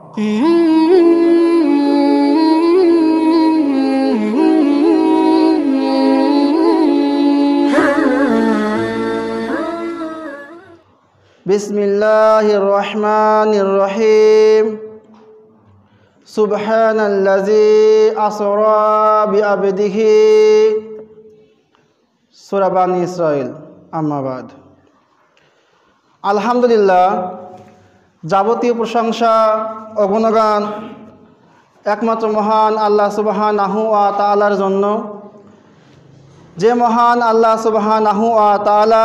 বিসমিল্লাহির রহমানির রহিম। সুবহানাল্লাযী আসরা বিআবদিহি। সূরা বানী ইসরাঈল। আম্মা বাদ। আলহামদুলিল্লাহ, যাবতীয় প্রশংসা ও গুণগান একমাত্র মহান আল্লাহ সুবহানাহু ওয়া তাআলার জন্য, যে মহান আল্লাহ সুবহানাহু ওয়া তাআলা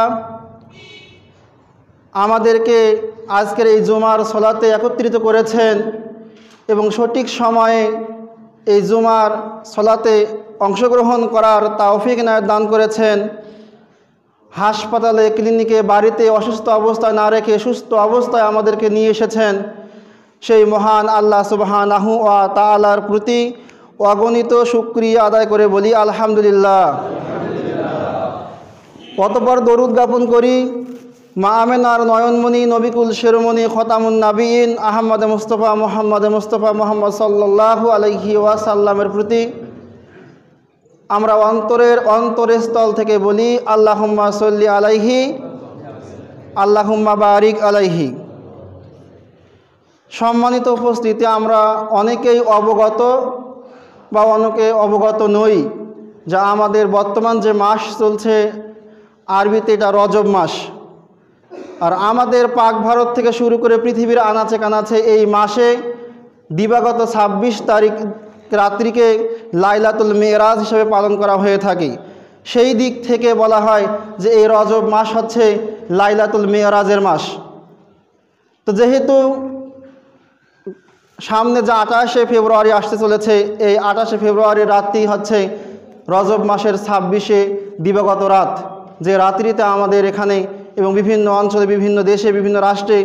আমাদেরকে আজকের এই জুমার সলাতে একত্রিত করেছেন এবং সঠিক সময়ে এই জুমার সলাতে অংশগ্রহণ করার তৌফিক ইনায়েত দান করেছেন। হাসপাতালে, ক্লিনিকে, বাড়িতে অসুস্থ অবস্থায় না রেখে সুস্থ অবস্থায় আমাদেরকে নিয়ে এসেছেন। সেই মহান আল্লাহ সুবহানাহু ওয়া তাআলার প্রতি অগণিত শুকরিয়া আদায় করে বলি আলহামদুলিল্লাহ। অতঃপর দরুদ জ্ঞাপন করি মা আমেনার নয়নমণি, নবিকুল শিরোমণি, খতামুন নাবিয়িন আহমদ মুস্তফা মোহাম্মদ সাল্লাল্লাহু আলাইহি ওয়াসাল্লামের প্রতি। আমরা অন্তরস্থল থেকে বলি আল্লাহুম্মা সাল্লি আলাইহি, আল্লাহুম্মা বারিক আলাইহি। সম্মানিত উপস্থিতি, আমরা অনেকেই অবগত বা অনেকে অবগত নই যা আমাদের বর্তমান যে মাস চলছে আরবিতে এটা রজব মাস। আর আমাদের পাক ভারত থেকে শুরু করে পৃথিবীর আনাচে কানাচে এই মাসে দিবাগত 26 তারিখ রাত্রিকে লাইলাতুল মেরাজ হিসেবে পালন করা হয়ে থাকে। সেই দিক থেকে বলা হয় যে এই রজব মাস হচ্ছে লাইলাতুল মেরাজের মাস। তো যেহেতু সামনে যে 28শে ফেব্রুয়ারি আসতে চলেছে, এই 28শে ফেব্রুয়ারির রাতটি হচ্ছে রজব মাসের 26শে দিবাগত রাত, যে রাত্রিতে আমাদের এখানে এবং বিভিন্ন অঞ্চলে, বিভিন্ন দেশে, বিভিন্ন রাষ্ট্রে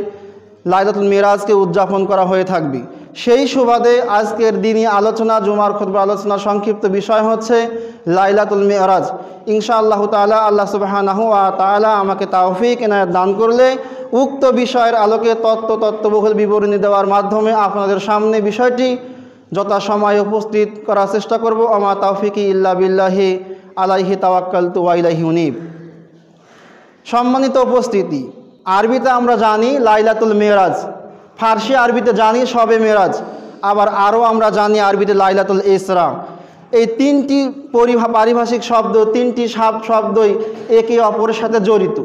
লাইলাতুল মেরাজকে উদযাপন করা হয়ে থাকবে। সেই সুবাদে আজকের দিনই আলোচনা, জুমার খুতবা আলোচনার সংক্ষিপ্ত বিষয় হচ্ছে লাইলাতুল মেরাজ। ইনশাআল্লাহ তাআলা আল্লাহ সুবহানাহু ওয়া তাআলা আমাকে তৌফিক ইনায়েত দান করলে উক্ত বিষয়ের আলোকে তত্ত্ববহুল বিবরণী দেওয়ার মাধ্যমে আপনাদের সামনে বিষয়টি যথাসময়ে উপস্থিত করার চেষ্টা করব। আমা তৌফিকি ইল্লা বিল্লাহি আলাইহি তাওয়াক্কালতু ওয়া ইলাইহি উনীব। সম্মানিত উপস্থিতি, আরবিতে আমরা জানি লাইলাতুল মেরাজ, ফার্সি আরবিতে জানি শবে মেরাজ, আবার আরও আমরা জানি আরবিতে লাইলাতুল ইসরা। এই তিনটি পারিভাষিক শব্দ, তিনটি শব্দই একে অপরের সাথে জড়িত।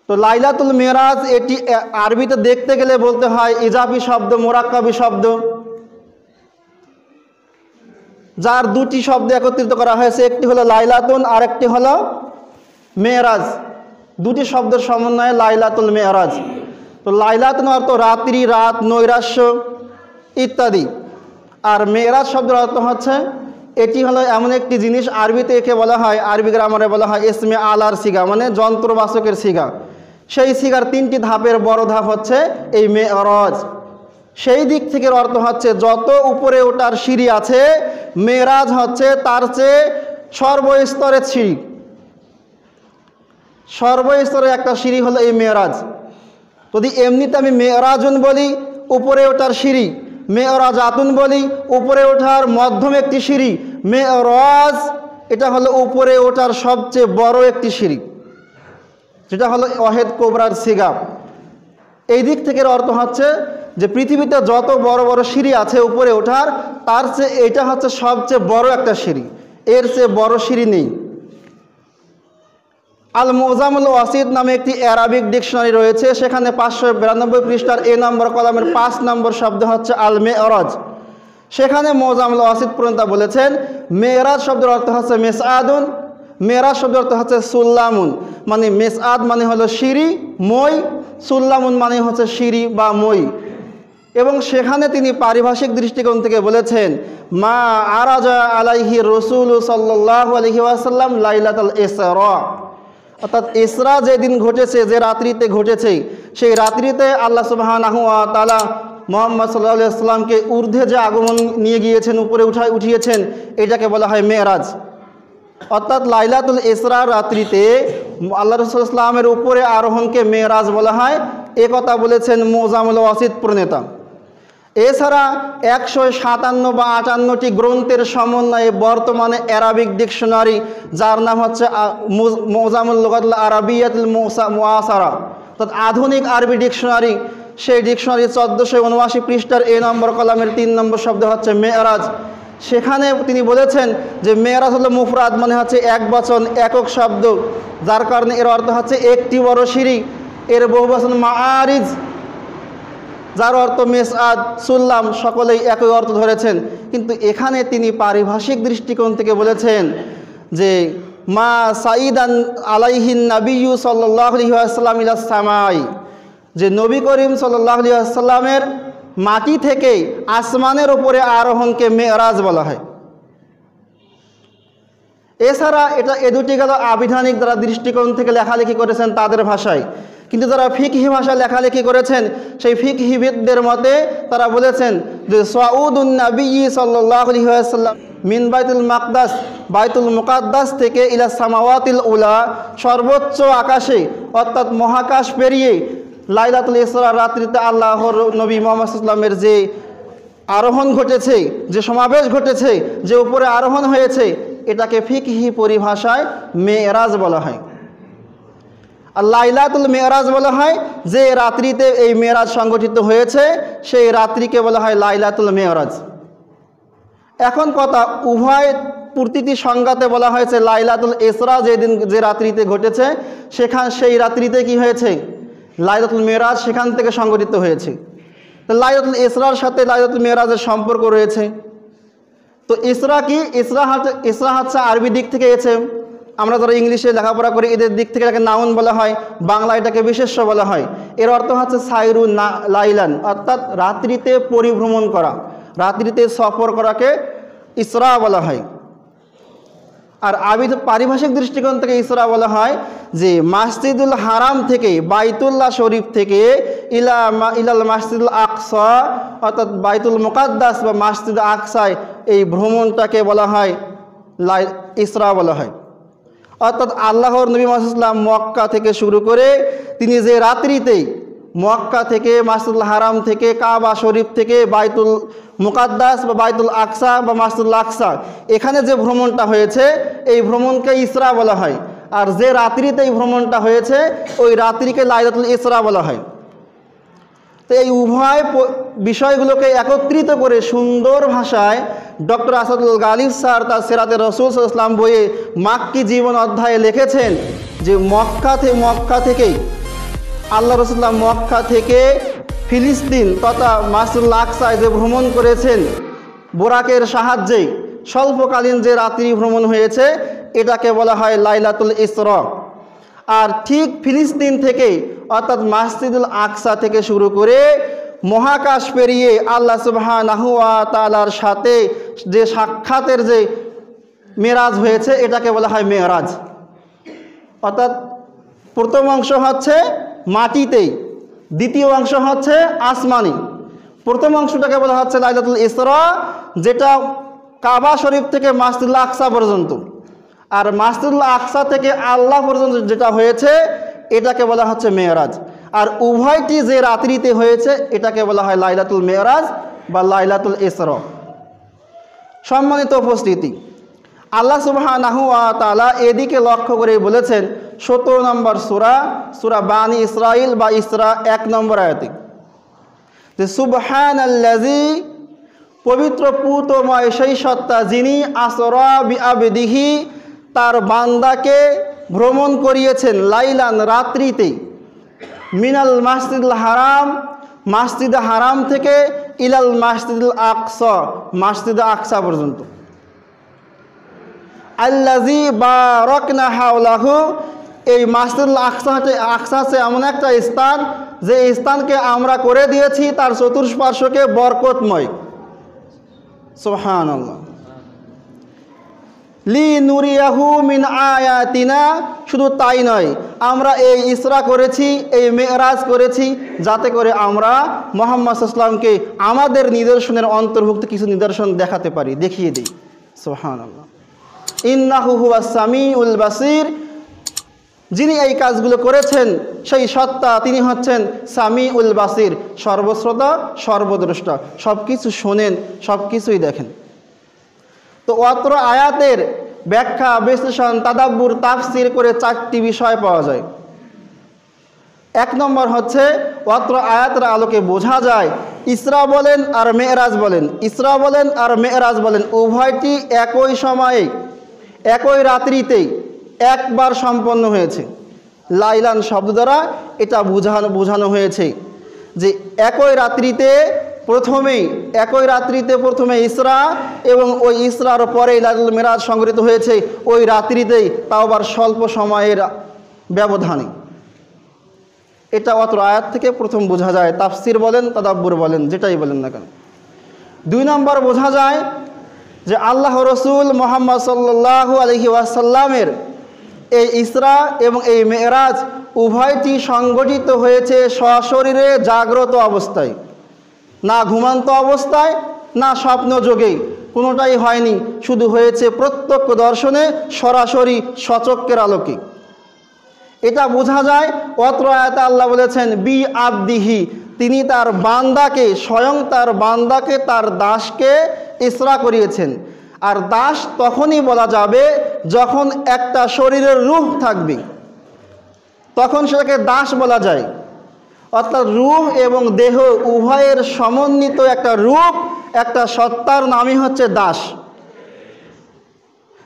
তো লাইলাতুল মেরাজ এটি আরবিতে দেখতে গেলে বলতে হয় ইজাফি শব্দ, মোরাক্কাবি শব্দ, যার দুটি শব্দ একত্রিত করা হয়েছে। একটি হলো লাইলাতুন, আর একটি হলো মেরাজ। দুটি শব্দের সমন্বয়ে লাইলাতুল মেরাজ। তো লাইলাতুন অর্থ রাত্রি, রাত, নৈরাশ্য ইত্যাদি। আর মেরাজ শব্দের অর্থ হচ্ছে এটি হলো এমন একটি জিনিস, আরবিতে একে বলা হয়, আরবি গ্রামারে বলা হয় ইসমে আলার সিগা, মানে যন্ত্রবাচকের সিগা। সেই সিগার তিনটি ধাপের বড় ধাপ হচ্ছে এই মেরাজ। সেই দিক থেকে অর্থ হচ্ছে যত উপরে ওঠার সিঁড়ি আছে, মেরাজ হচ্ছে তার চেয়ে সর্বস্তরের সিঁড়ি। সর্বস্তরে একটা সিঁড়ি হলো এই মেরাজ। যদি এমনিতে আমি মেরাজুন বলি উপরে ওঠার সিঁড়ি, মেরাজাতুন বলি উপরে ওঠার মধ্যম একটি সিঁড়ি, মেরাজ এটা হলো উপরে ওঠার সবচেয়ে বড় একটি সিঁড়ি, যেটা হলো ওয়াহেদ কোবরার সিগা। এই দিক থেকে অর্থ হচ্ছে যে পৃথিবীতে যত বড় বড় সিঁড়ি আছে উপরে ওঠার, তার চেয়ে এটা হচ্ছে সবচেয়ে বড় একটা সিঁড়ি, এর চেয়ে বড় সিঁড়ি নেই। আল মুজামুল ওয়াসিত নামে একটি অ্যারাবিক ডিকশনারি রয়েছে, সেখানে 592 পৃষ্ঠার এ নম্বর কলামের 5 নম্বর শব্দ হচ্ছে আল মেরাজ। সেখানে মুজামুল ওয়াসিত প্রণেতা বলেছেন মেরাজ শব্দের অর্থ হচ্ছে মেসআদুন, মেরাজ শব্দের অর্থ হচ্ছে সুল্লামুন, মানে মেসআদ মানে হলো সিঁড়ি, মই, সুল্লামুন মানে হচ্ছে সিঁড়ি বা মই। এবং সেখানে তিনি পারিভাষিক দৃষ্টিকোণ থেকে বলেছেন মা আরাজা আলাইহি রাসূল সাল্লাল্লাহু আলাইহি ওয়াসাল্লাম লাইলাতুল ইসরা, অর্থাৎ ইসরা যেদিন ঘটেছে, যে রাত্রিতে ঘটেছে, সেই রাত্রিতে আল্লাহ সুবহানাহু ওয়া তাআলা মুহাম্মদ সাল্লাল্লাহু আলাইহি ওয়াসাল্লামকে ঊর্ধ্বে যে আগমন নিয়ে গিয়েছেন, উপরে উঠিয়েছেন, এটাকে বলা হয় মেরাজ। অর্থাৎ লাইলাতুল ইসরা রাত্রিতে আল্লাহ রাসূল সাল্লাল্লাহু আলাইহি ওয়াসাল্লামের উপরে আরোহণকে মেরাজ বলা হয়। এ কথা বলেছেন মুজামুল ওয়াসিত প্রণেতা। এছাড়া 157 বা 58টি গ্রন্থের সমন্বয়ে বর্তমানে অ্যারাবিক ডিকশনারি, যার নাম হচ্ছে মুজামুল লুগাতুল আরাবিয়াতুল মুআসারা, অর্থাৎ আধুনিক আরবি ডিকশনারি, সেই ডিকশনারি 1479 পৃষ্ঠার এ নম্বর কলামের 3 নম্বর শব্দ হচ্ছে মেরাজ। সেখানে তিনি বলেছেন যে মেরাজ হলো মুফরাদ, মানে হচ্ছে এক বচন, একক শব্দ, যার কারণে এর অর্থ হচ্ছে একটি বড় সিঁড়ি। এর বহুবচন মাআরিজ, যার অর্থ মেসআদ, সুল্লাম, সকলেই একই অর্থ ধরেছেন। কিন্তু এখানে তিনি পারিভাষিক দৃষ্টিকোণ থেকে বলেছেন যে মা সাইদান আলাইহিন নাবিয়্যু সাল্লাল্লাহু আলাইহি ওয়াসাল্লাম ইলা সামাই, যে নবী করিম সাল্লাল্লাহু আলাইহি ওয়াসাল্লামের মাটি থেকে আসমানের উপরে আরোহণকে মেরাজ বলা হয়। এছাড়া এ দুটি গেল আবিধানিক যারা দৃষ্টিকোণ থেকে লেখালেখি করেছেন তাদের ভাষায়। কিন্তু যারা ফিকহি ভাষা লেখালেখি করেছেন সেই ফিকহিবিদদের মতে তারা বলেছেন যে সাউদুন নবী সাল্লাল্লাহু আলাইহি ওয়াসাল্লাম মিন বাইতুল মাকদাস, বাইতুল মুকাদ্দাস থেকে ইলা সামাওয়াতিল উলা, সর্বোচ্চ আকাশে অর্থাৎ মহাকাশ পেরিয়ে লাইলাতুল ইসরা, রাত্রিতে আল্লাহর নবী মুহাম্মদ সাল্লাল্লাহু আলাইহি ওয়াসাল্লামের যে আরোহণ ঘটেছে, যে সমাবেশ ঘটেছে, যে উপরে আরোহণ হয়েছে, এটাকে ফিকহি পরিভাষায় মেরাজ বলা হয়। আর লাইলাতুল মেরাজ বলা হয় যে রাত্রিতে এই মেরাজ সংগঠিত হয়েছে, সেই রাত্রিকে বলা হয় লাইলাতুল মেরাজ। এখন কথা, উভয় প্রতিটি সংজ্ঞাতে বলা হয়েছে লাইলাতুল ইসরা যেদিন যে রাত্রিতে ঘটেছে, সেই রাত্রিতে কি হয়েছে, লাইলাতুল মেরাজ সেখান থেকে সংগঠিত হয়েছে। তো লাইলাতুল ইসরার সাথে লাইলাতুল মেরাজের সম্পর্ক রয়েছে। তো ইসরা কি? ইসরা হচ্ছে আরবি দিক থেকে এসে, আমরা যারা ইংলিশে লেখাপড়া করি এদের দিক থেকে এটাকে নাউন বলা হয়, বাংলা এটাকে বিশেষ্য বলা হয়। এর অর্থ হচ্ছে সাইরু লাইলান, অর্থাৎ রাত্রিতে পরিভ্রমণ করা, রাত্রিতে সফর করাকে ইসরা বলা হয়। আর পারিভাষিক দৃষ্টিকোণ থেকে ইসরা বলা হয় যে মসজিদুল হারাম থেকে, বাইতুল্লাহ শরীফ থেকে ইলাল মসজিদুল আকসা, অর্থাৎ বাইতুল মুকাদ্দাস বা মসজিদ আকসায় এই ভ্রমণটাকে বলা হয় ইসরা বলা হয়। অর্থাৎ আল্লাহর নবী মুহাম্মদ সাল্লাল্লাহু আলাইহি ওয়াসাল্লাম মক্কা থেকে শুরু করে তিনি যে রাত্রিতে মক্কা থেকে, মসজিদুল হারাম থেকে, কাবা শরীফ থেকে বাইতুল মুকাদ্দাস বা বাইতুল আকসা বা মসজিদুল আকসা, এখানে যে ভ্রমণটা হয়েছে এই ভ্রমণকে ইসরা বলা হয়। আর যে রাত্রিতে এই ভ্রমণটা হয়েছে ওই রাত্রিকে লাইলাতুল ইসরা বলা হয়। তো এই উভয় বিষয়গুলোকে একত্রিত করে সুন্দর ভাষায় ডক্টর আসাদুল গালিব স্যার তার সিরাতে রাসূল সাল্লাল্লাহু আলাইহি ওয়াসাল্লাম বইয়ে মাক্কি জীবন অধ্যায়ে লিখেছেন যে মক্কা থেকেই আল্লাহ রাসূলুল্লাহ মক্কা থেকে ফিলিস্তিন তথা মসজিদুল আকসায় যে ভ্রমণ করেছেন বোরাকের সাহায্যে, স্বল্পকালীন যে রাত্রি ভ্রমণ হয়েছে, এটাকে বলা হয় লাইলাতুল ইসরা। আর ঠিক ফিলিস্তিন থেকে অর্থাৎ মসজিদুল আকসা থেকে শুরু করে মহাকাশ পেরিয়ে আল্লাহ সুবহানাহু ওয়া তাআলার সাথে যে সাক্ষাতের যে মেরাজ হয়েছে, এটাকে বলা হয় মেরাজ। অর্থাৎ প্রথম অংশ হচ্ছে মাটিতেই, দ্বিতীয় অংশ হচ্ছে আসমানি। প্রথম অংশটাকে বলা হচ্ছে লাইলাতুল ইসরা, যেটা কাবা শরীফ থেকে মসজিদুল আকসা পর্যন্ত, আর মসজিদুল আকসা থেকে আল্লাহ পর্যন্ত যেটা হয়েছে এটাকে বলা হচ্ছে মেরাজ। আর উভয়টি যে রাত্রিতে হয়েছে এটাকে বলা হয় লাইলাতুল মেরাজ বা লাইলাতুল ইসরা। সম্মানিত উপস্থিতি, আল্লাহ সুবহানাহু ওয়া তাআলা এদিকে লক্ষ্য করে বলেছেন 17 নম্বর সূরা বানি ইসরাইল বা ইসরা 1 নম্বর আয়াতে যে সুবহানাল্লাযী, পবিত্র পুতময় সেই সত্তা যিনি আসরা বিআবদিহি, তার বান্দাকে ভ্রমণ করিয়েছেন লাইলান রাত্রিতে, মিনাল মসজিদুল হারাম, মসজিদ হারাম থেকে ইলাল মসজিদুল আকসা, মসজিদ আকসা পর্যন্ত। আল্লাযী বারাকনা হাওলাহু, এই মসজিদুল আকসা হচ্ছে এমন একটা স্থান যে স্থানকে আমরা করে দিয়েছি তার চতুষ্পার্শ্বকে বরকতময়। সুবহানাল্লাহ। লি নুরিয়াহু মিন আয়াতিনা, শুধু তাই নয়, আমরা এই ইসরা করেছি, এই মেরাজ করেছি যাতে করে আমরা মুহাম্মদ সাল্লাল্লাহু আলাইহি ওয়াসাল্লামকে আমাদের নিদর্শনের অন্তর্ভুক্ত কিছু নিদর্শন দেখাতে পারি, দেখিয়ে দিই। সুবহানাল্লাহ। ইন্নাহু হুয়াস সামিউল বাসির, যিনি এই কাজগুলো করেছেন সেই সত্তা তিনি হচ্ছেন সামিউল বাসির, সর্বশ্রোতা সর্বদ্রষ্টা, সব কিছু শোনেন, সব কিছুই দেখেন। তো অত্র আয়াতের ব্যাখ্যা, বিশ্লেষণ, তাদাব্বুর, তাফসির করে 4টি বিষয় পাওয়া যায়। 1 নম্বর হচ্ছে অত্র আয়াতের আলোকে বোঝা যায় ইসরা বলেন আর মেরাজ বলেন, ইসরা বলেন আর মেরাজ বলেন উভয়টি একই সময়ে একই রাত্রিতেই একবার সম্পন্ন হয়েছে। লাইলান শব্দ দ্বারা এটা বোঝানো হয়েছে যে একই রাত্রিতে প্রথমে ইসরা এবং ওই ইসরার পরেই লাইলাতুল মেরাজ সংগৃহীত হয়েছে ওই রাত্রিতেই, তাও আবার স্বল্প সময়ের ব্যবধানে। এটা অত্র আয়াত থেকে প্রথম বোঝা যায়, তাফসির বলেন তাদাব্বুর বলেন যেটাই বলেন না কেন। 2 নম্বর বোঝা যায় যে আল্লাহ রসুল মুহাম্মদ সাল্লাল্লাহু আলাইহি ওয়াসাল্লামের এই ইসরা এবং এই মেরাজ উভয়টি সংগঠিত হয়েছে সশরীরে জাগ্রত অবস্থায়, না ঘুমান্ত অবস্থায় না স্বপ্ন যোগে, কোনোটাই হয়নি, শুধু হয়েছে প্রত্যক্ষ দর্শনে সরাসরি সচক্ষের আলোকে। এটা বোঝা যায় অত্র আয়াতে আল্লাহ বলেছেন বি আবদিহি, তিনি তার বান্দাকে, স্বয়ং তার বান্দাকে, তার দাসকে ইসরা করিয়েছেন। আর দাস তখনই বলা যাবে যখন একটা শরীরের রূহ থাকবে, তখন সেটাকে দাস বলা যায়। অর্থাৎ রূহ এবং দেহ উভয়ের সমন্বিত একটা রূপ, একটা সত্তার নামই হচ্ছে দাস।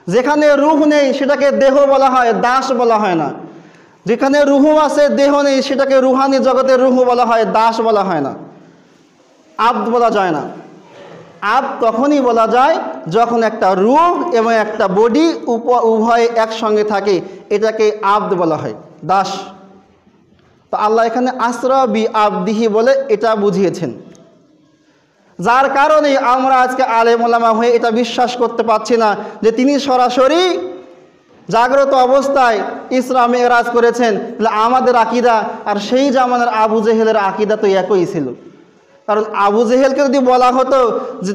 যেখানে রূহ নেই সেটাকে দেহ বলা হয়, দাস বলা হয় না। যেখানে রূহ আছে দেহ নেই সেটাকে রুহানি জগতের রূহ বলা হয়, দাস বলা হয় না, আব্দ বলা যায় না। আব্দ তখনই বলা যায় যখন একটা রূহ এবং একটা বডি উভয় একসঙ্গে থাকে, এটাকে আব্দ বলা হয়, দাস। তো আল্লাহ এখানে আসরা বি আবদিহি বলে এটা বুঝিয়েছেন, যার কারণে আমরা আজকে আলেম ওলামা হয়ে এটা বিশ্বাস করতে পারছি না যে তিনি সরাসরি জাগ্রত অবস্থায় ইসরা মেরাজ করেছেন। তাহলে আমাদের আকীদা আর সেই জামানার আবু জেহেলের আকীদা তো একই ছিল। কারণ আবু জেহেলকে যদি বলা হতো যে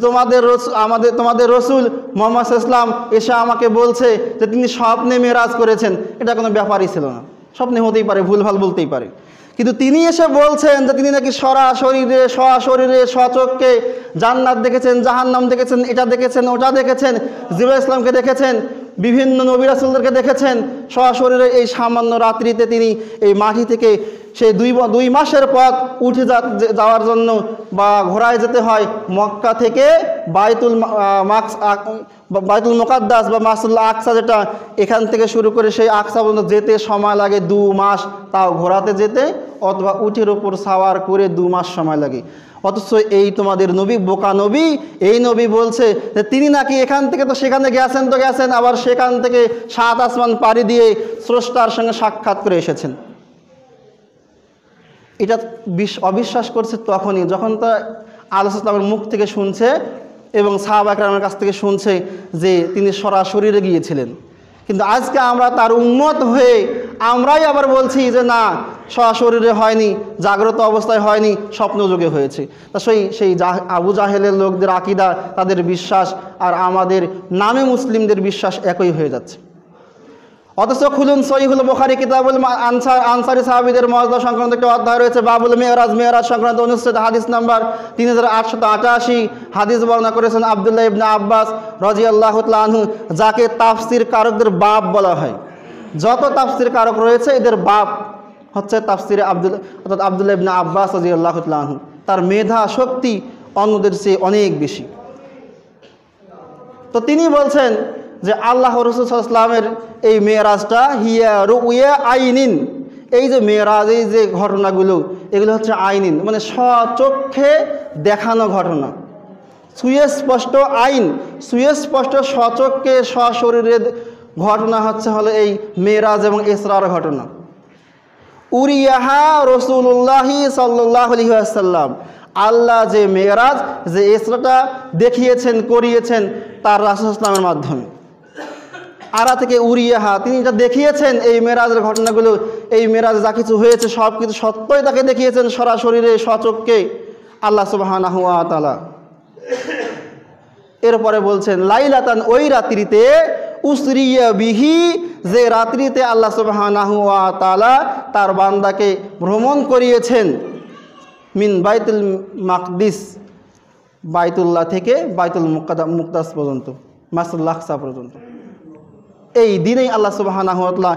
তোমাদের রসুল মুহাম্মদ ইসলাম এসে আমাকে বলছে যে তিনি স্বপ্নে মেরাজ করেছেন, এটা কোনো ব্যাপারই ছিল না। স্বপ্নে হতেই পারে, ভুলভাল বলতেই পারে, কিন্তু তিনি এসে বলছেন যে তিনি নাকি সশরীরে স্বচক্ষে জান্নাত দেখেছেন, জাহান্নাম দেখেছেন, এটা দেখেছেন, ওটা দেখেছেন, জিবরাইল ইসলামকে দেখেছেন, বিভিন্ন নবী রাসূলদেরকে দেখেছেন। সশরীরে এই সামান্য রাত্রিতে তিনি এই মাটি থেকে সেই 2 মাসের পথ উঠে যাওয়ার জন্য বা ঘোড়ায় যেতে হয় মক্কা থেকে বাইতুল মুকাদ্দাস বা মাসুল আকসা, যেটা এখান থেকে শুরু করে সেই আকসা পর্যন্ত যেতে সময় লাগে 2 মাস, তাও ঘোড়াতে যেতে, অথবা উটের উপর সাওয়ার করে 2 মাস সময় লাগে। অথচ এই তোমাদের নবী, বোকা নবী, এই নবী বলছে যে তিনি নাকি এখান থেকে তো সেখানে গেছেন, আবার সেখান থেকে 7 আসমান পাড়ি দিয়ে স্রষ্টার সঙ্গে সাক্ষাৎ করে এসেছেন। এটা অবিশ্বাস করছে তখনই যখন তারা আল্লাহ ইসলামের মুখ থেকে শুনছে এবং সাহাবা একরামের কাছ থেকে শুনছে যে তিনি সরাসরি গিয়েছিলেন। কিন্তু আজকে আমরা তার উম্মত হয়ে আমরাই আবার বলছি যে না, সশরীরে হয়নি, জাগ্রত অবস্থায় হয়নি, স্বপ্নযোগে হয়েছে। তা সেই আবু জাহেলের লোকদের আকীদা, তাদের বিশ্বাস আর আমাদের নামে মুসলিমদের বিশ্বাস একই হয়ে যাচ্ছে। অথচ খুলুন সহিহুল বুখারী কিতাবুল আনসারী সাহাবীদের মর্যাদা সংক্রান্ত একটা অধ্যায় রয়েছে, বাবুল মেরাজ সংক্রান্ত অনুচ্ছেদ হাদিস নাম্বার 3888 হাদিস বর্ণনা করেছেন আব্দুল্লাহ ইবনে আব্বাস রাদিয়াল্লাহু তাআলা আনহু, যাকে তাফসির কারকদের বাপ বলা হয়। যত তাফসির কারক রয়েছে এদের বাপ হচ্ছে তাফসিরে আব্দুল্লাহ ইবনে আব্বাস রাদিয়াল্লাহু তাআলা আনহু। তার মেধা শক্তি অন্যদের চেয়ে অনেক বেশি। তো তিনি বলছেন যে আল্লাহ রাসূল সাল্লাল্লাহু আলাইহি ওয়াসাল্লামের এই মেরাজটা হিয়া রুয়া আইনিন, এই যে মেরাজ, এই যে ঘটনাগুলো, এগুলো হচ্ছে আইনিন, মানে স্বচক্ষে দেখানো ঘটনা, সুস্পষ্ট আইন, সুস্পষ্ট স্বচক্ষে সশরীরের ঘটনা হলো এই মেরাজ এবং ইসরার ঘটনা। উরিয়াহা রাসূলুল্লাহি সাল্লাল্লাহু আলাইহি ওয়াসাল্লাম, আল্লাহ যে মেরাজ, যে ইসরাটা দেখিয়েছেন, করিয়েছেন তার রাসূল সাল্লাল্লাহু আলাইহি ওয়াসাল্লামের মাধ্যমে। আরা থেকে উরিয়াহা, তিনি যা দেখিয়েছেন এই মেরাজের ঘটনাগুলো, এই মেরাজ যা কিছু হয়েছে সব কিছু সত্যই তাকে দেখিয়েছেন সরাসরিরে স্বচক্ষে আল্লাহ সুবহানাহু ওয়া তাআলা। এরপরে বলছেন লাইলাতান, ওই রাত্রিতে উসরিয়া বিহি, যে রাত্রিতে আল্লাহ সুবহানাহু ওয়া তাআলা তার বান্দাকে ভ্রমণ করিয়েছেন মিন বাইতুল মাকদিস, বাইতুল্লাহ থেকে বাইতুল মুকদ্দাস পর্যন্ত, মাসজিদুল আকসা পর্যন্ত। এই দিনেই আল্লাহ সুবহানাহু ওয়া তাআলা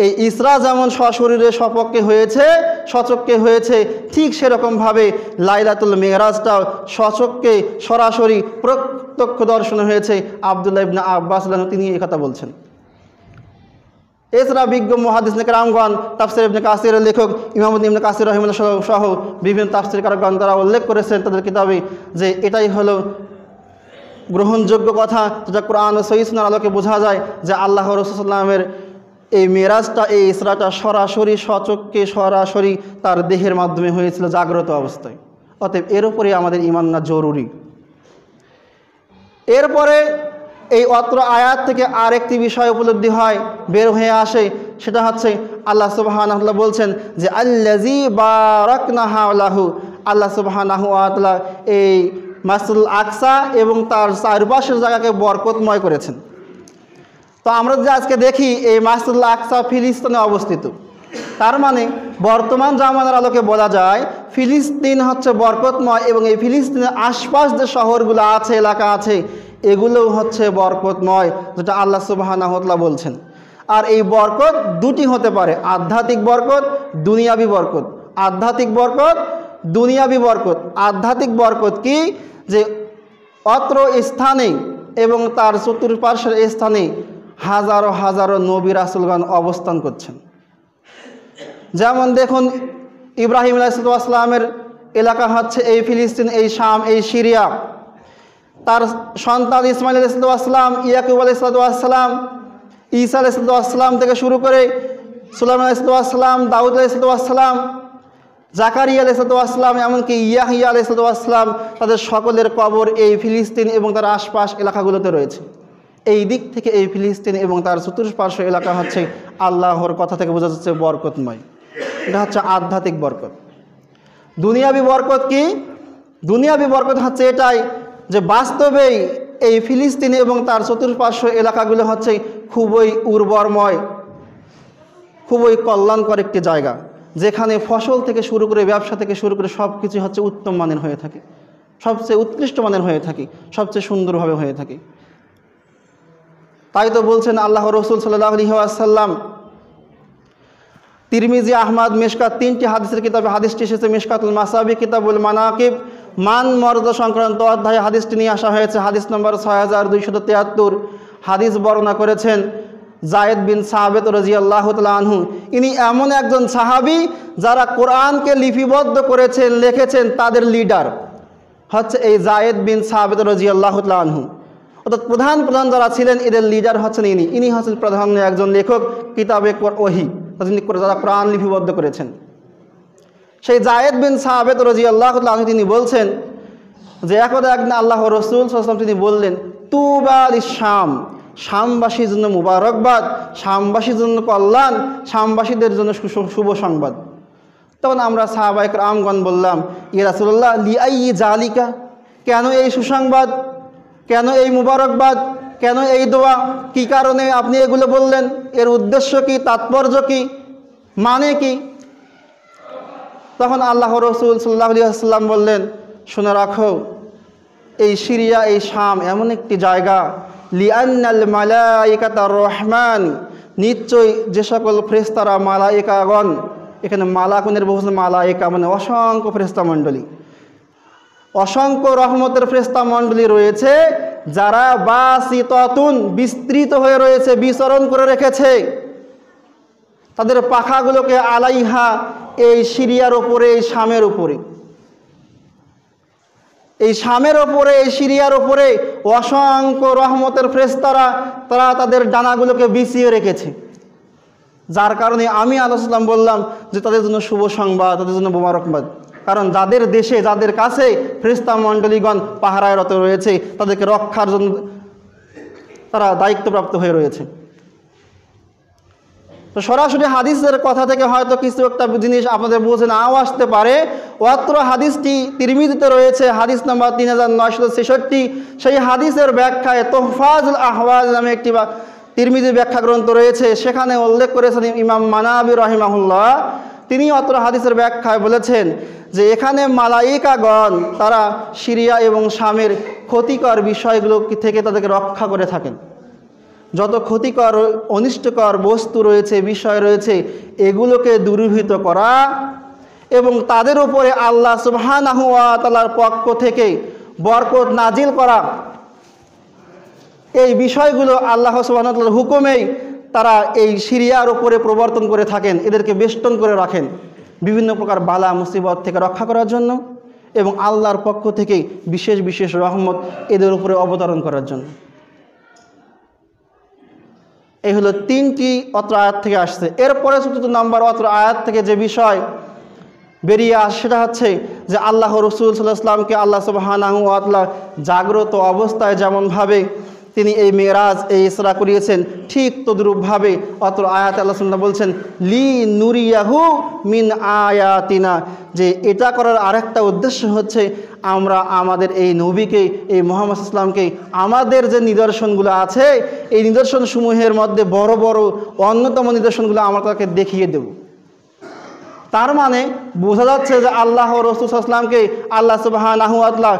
এই ইসরা যেমন সশরীরে সপক্ষে হয়েছে, সচক্ষে হয়েছে, ঠিক সেরকমভাবে লাইলাতুল মেরাজটাও সচক্ষে সরাসরি প্রত্যক্ষ দর্শন হয়েছে। আব্দুল্লাহ ইবনে আব্বাস তিনি এই কথা বলছেন। এছাড়া বিজ্ঞ মুহাদ্দিস কেরামগণ, তাফসীর ইবনে কাসিরের লেখক ইমাম ইবনে কাসির রাহিমাহুল্লাহ সহ বিভিন্ন তাফসীরকারগণ তারা উল্লেখ করেছেন তাদের কিতাবে যে এটাই হলো গ্রহণযোগ্য কথা, যেটা কোরআন ও সহিহ সুন্নাহর আলোকে বোঝা যায় যে আল্লাহ রাসূল সাল্লাল্লাহু আলাইহি ওয়াসাল্লামের এই মেরাজটা, এই ইসরাটা সরাসরি সচক্ষে সরাসরি তার দেহের মাধ্যমে হয়েছিল জাগ্রত অবস্থায়। অতএব এর উপরে আমাদের ঈমান আনা জরুরি। এরপরে এই অত্র আয়াত থেকে আরেকটি বিষয় উপলব্ধি হয়, বের হয়ে আসে, সেটা হচ্ছে আল্লাহ সুবহানাহু ওয়া তাআলা বলছেন যে আল্লাযী বারাকনা হাওলাহু, আল্লাহ সুবহানাহু ওয়া তাআলা এই মাসজিদুল আকসা এবং তার চারপাশের জায়গাকে বরকতময় করেছেন। তো আমরা যে আজকে দেখি এই মাসজিদুল আকসা ফিলিস্তিনে অবস্থিত, তার মানে বর্তমান জামানার আলোকে বলা যায় ফিলিস্তিন হচ্ছে বরকতময় এবং এই ফিলিস্তিনের আশপাশ যে শহরগুলো আছে, এলাকা আছে, এগুলোও হচ্ছে বরকতময়, যেটা আল্লাহ সুবহানাহু ওয়া তাআলা বলছেন। আর এই বরকত দুটি হতে পারে, আধ্যাত্মিক বরকত, দুনিয়াবি বরকত। আধ্যাত্মিক বরকত, দুনিয়াবি বরকত। আধ্যাত্মিক বরকত কি? যে অত্র স্থানে এবং তার চতুর্পার্শ্বের স্থানে হাজারো হাজারো নবী রাসূলগণ অবস্থান করছেন। যেমন দেখুন ইব্রাহিম আলাইহিস সালামের এলাকা হচ্ছে এই ফিলিস্তিন, এই শাম, এই সিরিয়া। তার সন্তান ইসমাইল আলাইহিস সালাম, ইয়াকুব আলাইহিস সালাম, ঈসা আলাইহিস সালাম থেকে শুরু করে সুলাইমান আলাইহিস সালাম, দাউদ আলাইহিস সালাম, জাকারিয়া আলাইহিস সালাম, এমনকি ইয়াহইয়া আলাইহিস সালাম, তাদের সকলের কবর এই ফিলিস্তিন এবং তার আশপাশ এলাকাগুলোতে রয়েছে। এই দিক থেকে এই ফিলিস্তিন এবং তার চতুর্পার্শ্ব এলাকা হচ্ছে আল্লাহর কথা থেকে বোঝা যাচ্ছে বরকতময়। এটা হচ্ছে আধ্যাত্মিক বরকত। দুনিয়াবি বরকত কি? দুনিয়াবি বরকত হচ্ছে এটাই যে বাস্তবেই এই ফিলিস্তিন এবং তার চতুর্পার্শ্ব এলাকাগুলো হচ্ছে খুবই উর্বরময়, খুবই কল্যাণকর একটি জায়গা, যেখানে ফসল থেকে শুরু করে ব্যবসা থেকে শুরু করে সব কিছু হচ্ছে উত্তম মানের হয়ে থাকে, সবচেয়ে উৎকৃষ্ট মানের হয়ে থাকে, সবচেয়ে সুন্দরভাবে হয়ে থাকে। তাই তো বলছেন আল্লাহ রসুল সাল্লাল্লাহু আলাইহি ওয়াসাল্লাম, তিরমিজি, আহমদ, মিশকাত, তিনটি হাদিসের কিতাবে হাদিসটি এসেছে। মিশকাতুল মাসাবি, কিতাবুল মানাকিব, মান মর্যাদা সংক্রান্ত অধ্যায়ে হাদিসটি নিয়ে আসা হয়েছে। হাদিস নম্বর 6273। হাদিস বর্ণনা করেছেন জায়েদ বিন সাবিত রাদিয়াল্লাহু তাআলা আনহু। ইনি এমন একজন সাহাবী যারা কোরআনকে লিপিবদ্ধ করেছেন, লিখেছেন, তাদের লিডার হচ্ছে এই জায়েদ বিন সাবিত রাদিয়াল্লাহু তাআলা আনহু। অর্থাৎ প্রধান প্রধান যারা ছিলেন এদের লিডার হচ্ছেন ইনি হচ্ছেন প্রধান একজন লেখক, কিতাবে ওহী, যারা কোরআন লিপিবদ্ধ করেছেন। সেই জায়েদ বিন সাবিত রাদিয়াল্লাহু তাআলা আনহু তিনি বলছেন যে একদা একদিন আল্লাহ রাসূল সাল্লাল্লাহু আলাইহি ওয়াসাল্লাম তিনি বললেন, তুবা লিশ-শাম, শামবাসীর জন্য মুবারকবাদ, শামবাসীর জন্য কল্যাণ, শামবাসীদের জন্য শুভ সংবাদ। তখন আমরা সাহাবায়ে কেরামগণ বললাম, ইয়া রাসূলুল্লাহ লিআইয়ি জালিকা, কেন এই সুসংবাদ, কেন এই মুবারকবাদ, কেন এই দোয়া, কি কারণে আপনি এগুলো বললেন, এর উদ্দেশ্য কি, তাৎপর্য কি, মানে কি? তখন আল্লাহ রসুল সাল্লাল্লাহু আলাইহি ওয়াসাল্লাম বললেন, শুনে রাখো, এই সিরিয়া, এই শাম এমন একটি জায়গা, লিআন্নাল মালাইকাতার রহমান, নিশ্চয়ই যে সকল ফেরেশতারা, মালাইকাগণ, এখানে মালাকুনের বহু মালাইকা মানে অসংখ্য ফেরেশতা মণ্ডলী, অসংখ্য রহমতের ফেরেশতা মণ্ডলী রয়েছে, যারা বাসিতাতুন, বিস্তৃত হয়ে রয়েছে, বিচরণ করে রেখেছে তাদের পাখাগুলোকে আলাইহা, এই সিরিয়ার ওপরে, এই শামের উপরে, এই শামের ওপরে, এই সিরিয়ার ওপরে অসংখ্য রহমতের ফেরেশতারা তারা তাদের ডানাগুলোকে বিছিয়ে রেখেছে। যার কারণে আমি আল্লাহ বললাম যে তাদের জন্য শুভ সংবাদ, তাদের জন্য মোবারকবাদ। কারণ যাদের দেশে, যাদের কাছে ফেরেশতা মণ্ডলীগণ পাহারায়রত রয়েছে, তাদেরকে রক্ষার জন্য তারা দায়িত্বপ্রাপ্ত হয়ে রয়েছে। তো সরাসরি হাদিসের কথা থেকে হয়তো কিছু একটা জিনিস আপনাদের বুঝে নাও আসতে পারে। অত্র হাদিসটি তিরমিজিতে রয়েছে, হাদিস নম্বর 3966। সেই হাদিসের ব্যাখ্যায় তোহফাজুল আহওয়াজ নামে একটি তিরমিজি ব্যাখ্যা গ্রন্থ রয়েছে, সেখানে উল্লেখ করেছেন ইমাম মানাবি রাহিমাহুল্লাহ। তিনি অত্র হাদিসের ব্যাখ্যায় বলেছেন যে এখানে মালাইকাগণ তারা সিরিয়া এবং শামের ক্ষতিকর বিষয়গুলো থেকে তাদেরকে রক্ষা করে থাকেন। যত ক্ষতিকর অনিষ্টকর বস্তু রয়েছে, বিষয় রয়েছে, এগুলোকে দূরীভূত করা এবং তাদের উপরে আল্লাহ সুবহানাহু ওয়া তাআলার পক্ষ থেকে বরকত নাজিল করা, এই বিষয়গুলো আল্লাহ সুবহানাহু ওয়া তাআলার হুকুমেই তারা এই সিরিয়ার উপরে প্রবর্তন করে থাকেন। এদেরকে বেষ্টন করে রাখেন বিভিন্ন প্রকার বালা মুসিবত থেকে রক্ষা করার জন্য এবং আল্লাহর পক্ষ থেকে বিশেষ বিশেষ রহমত এদের উপরে অবতরণ করার জন্য। এই হলো 3টি অত্র আয়াত থেকে আসছে। এরপরে ৪র্থ নম্বর অত্র আয়াত থেকে যে বিষয় বেরিয়ে আসে সেটা হচ্ছে যে আল্লাহ রসুল সাল্লাল্লাহু আলাইহি ওয়াসাল্লামকে আল্লাহ সুবহানাহু ওয়া তাআলা জাগ্রত অবস্থায় যেমনভাবে তিনি এই মেরাজ, এই ইসরা করিয়েছেন, ঠিক তদ্রূপভাবে অত্র আয়াত আল্লাহ সুবহানাহু বলছেন লি নুরিয়াহু মিন আয়াতিনা, যে এটা করার আরেকটা উদ্দেশ্য হচ্ছে আমরা আমাদের এই নবীকে, এই মুহাম্মদ ইসলামকে আমাদের যে নিদর্শনগুলো আছে এই নিদর্শনসমূহের মধ্যে বড় বড় অন্যতম নিদর্শনগুলো আমরা তাকে দেখিয়ে দেব। তার মানে বোঝা যাচ্ছে যে আল্লাহ রাসূল সাল্লাল্লাহু আলাইহি ওয়াসাল্লামকে আল্লাহ সুবহানাহু ওয়া তাআলা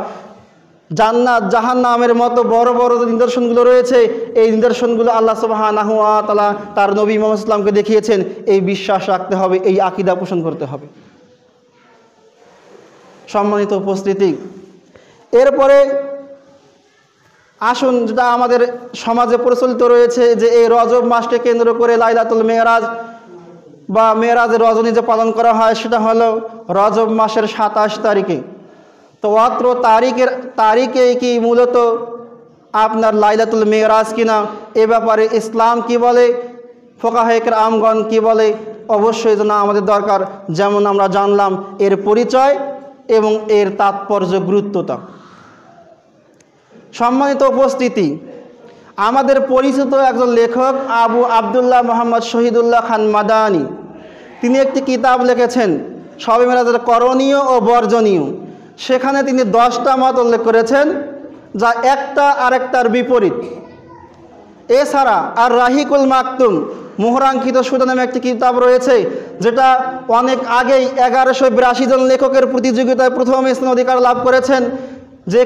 জান্নাত জাহান্নামের মতো বড় বড় যে নিদর্শনগুলো রয়েছে এই নিদর্শনগুলো আল্লাহ সুবহানাহু ওয়া তাআলা তার নবী মুহাম্মদ ইসলামকে দেখিয়েছেন, এই বিশ্বাস রাখতে হবে, এই আকীদা পোষণ করতে হবে। সম্মানিত উপস্থিতি, এরপরে আসুন, যেটা আমাদের সমাজে প্রচলিত রয়েছে যে এই রজব মাসকে কেন্দ্র করে লাইলাতুল মেরাজ বা মেরাজের রজনী যে পালন করা হয় সেটা হলো রজব মাসের 27 তারিখে। তো অত্র তারিখে কি মূলত আপনার লাইলাতুল মেরাজ কিনা, এ ব্যাপারে ইসলাম কি বলে, ফুকাহায়ে কেরামগণ কি বলে, অবশ্যই জানা আমাদের দরকার। যেমন আমরা জানলাম এর পরিচয় এবং এর তাৎপর্য, গুরুত্বতা। সম্মানিত উপস্থিতি, আমাদের পরিচিত একজন লেখক আবু আবদুল্লাহ মোহাম্মদ শহীদুল্লাহ খান মাদানী, তিনি একটি কিতাব লিখেছেন শবে মেরাজের করণীয় ও বর্জনীয়। সেখানে তিনি 10টা মত উল্লেখ করেছেন যা একটা আরেকটার বিপরীত। এছাড়া আর রাহিকুল মাকতুম মোহরাঙ্কিত সুদা নামে একটি কিতাব রয়েছে, যেটা অনেক আগেই 1182 জন লেখকের প্রতিযোগিতায় প্রথম স্থান অধিকার লাভ করেছেন। যে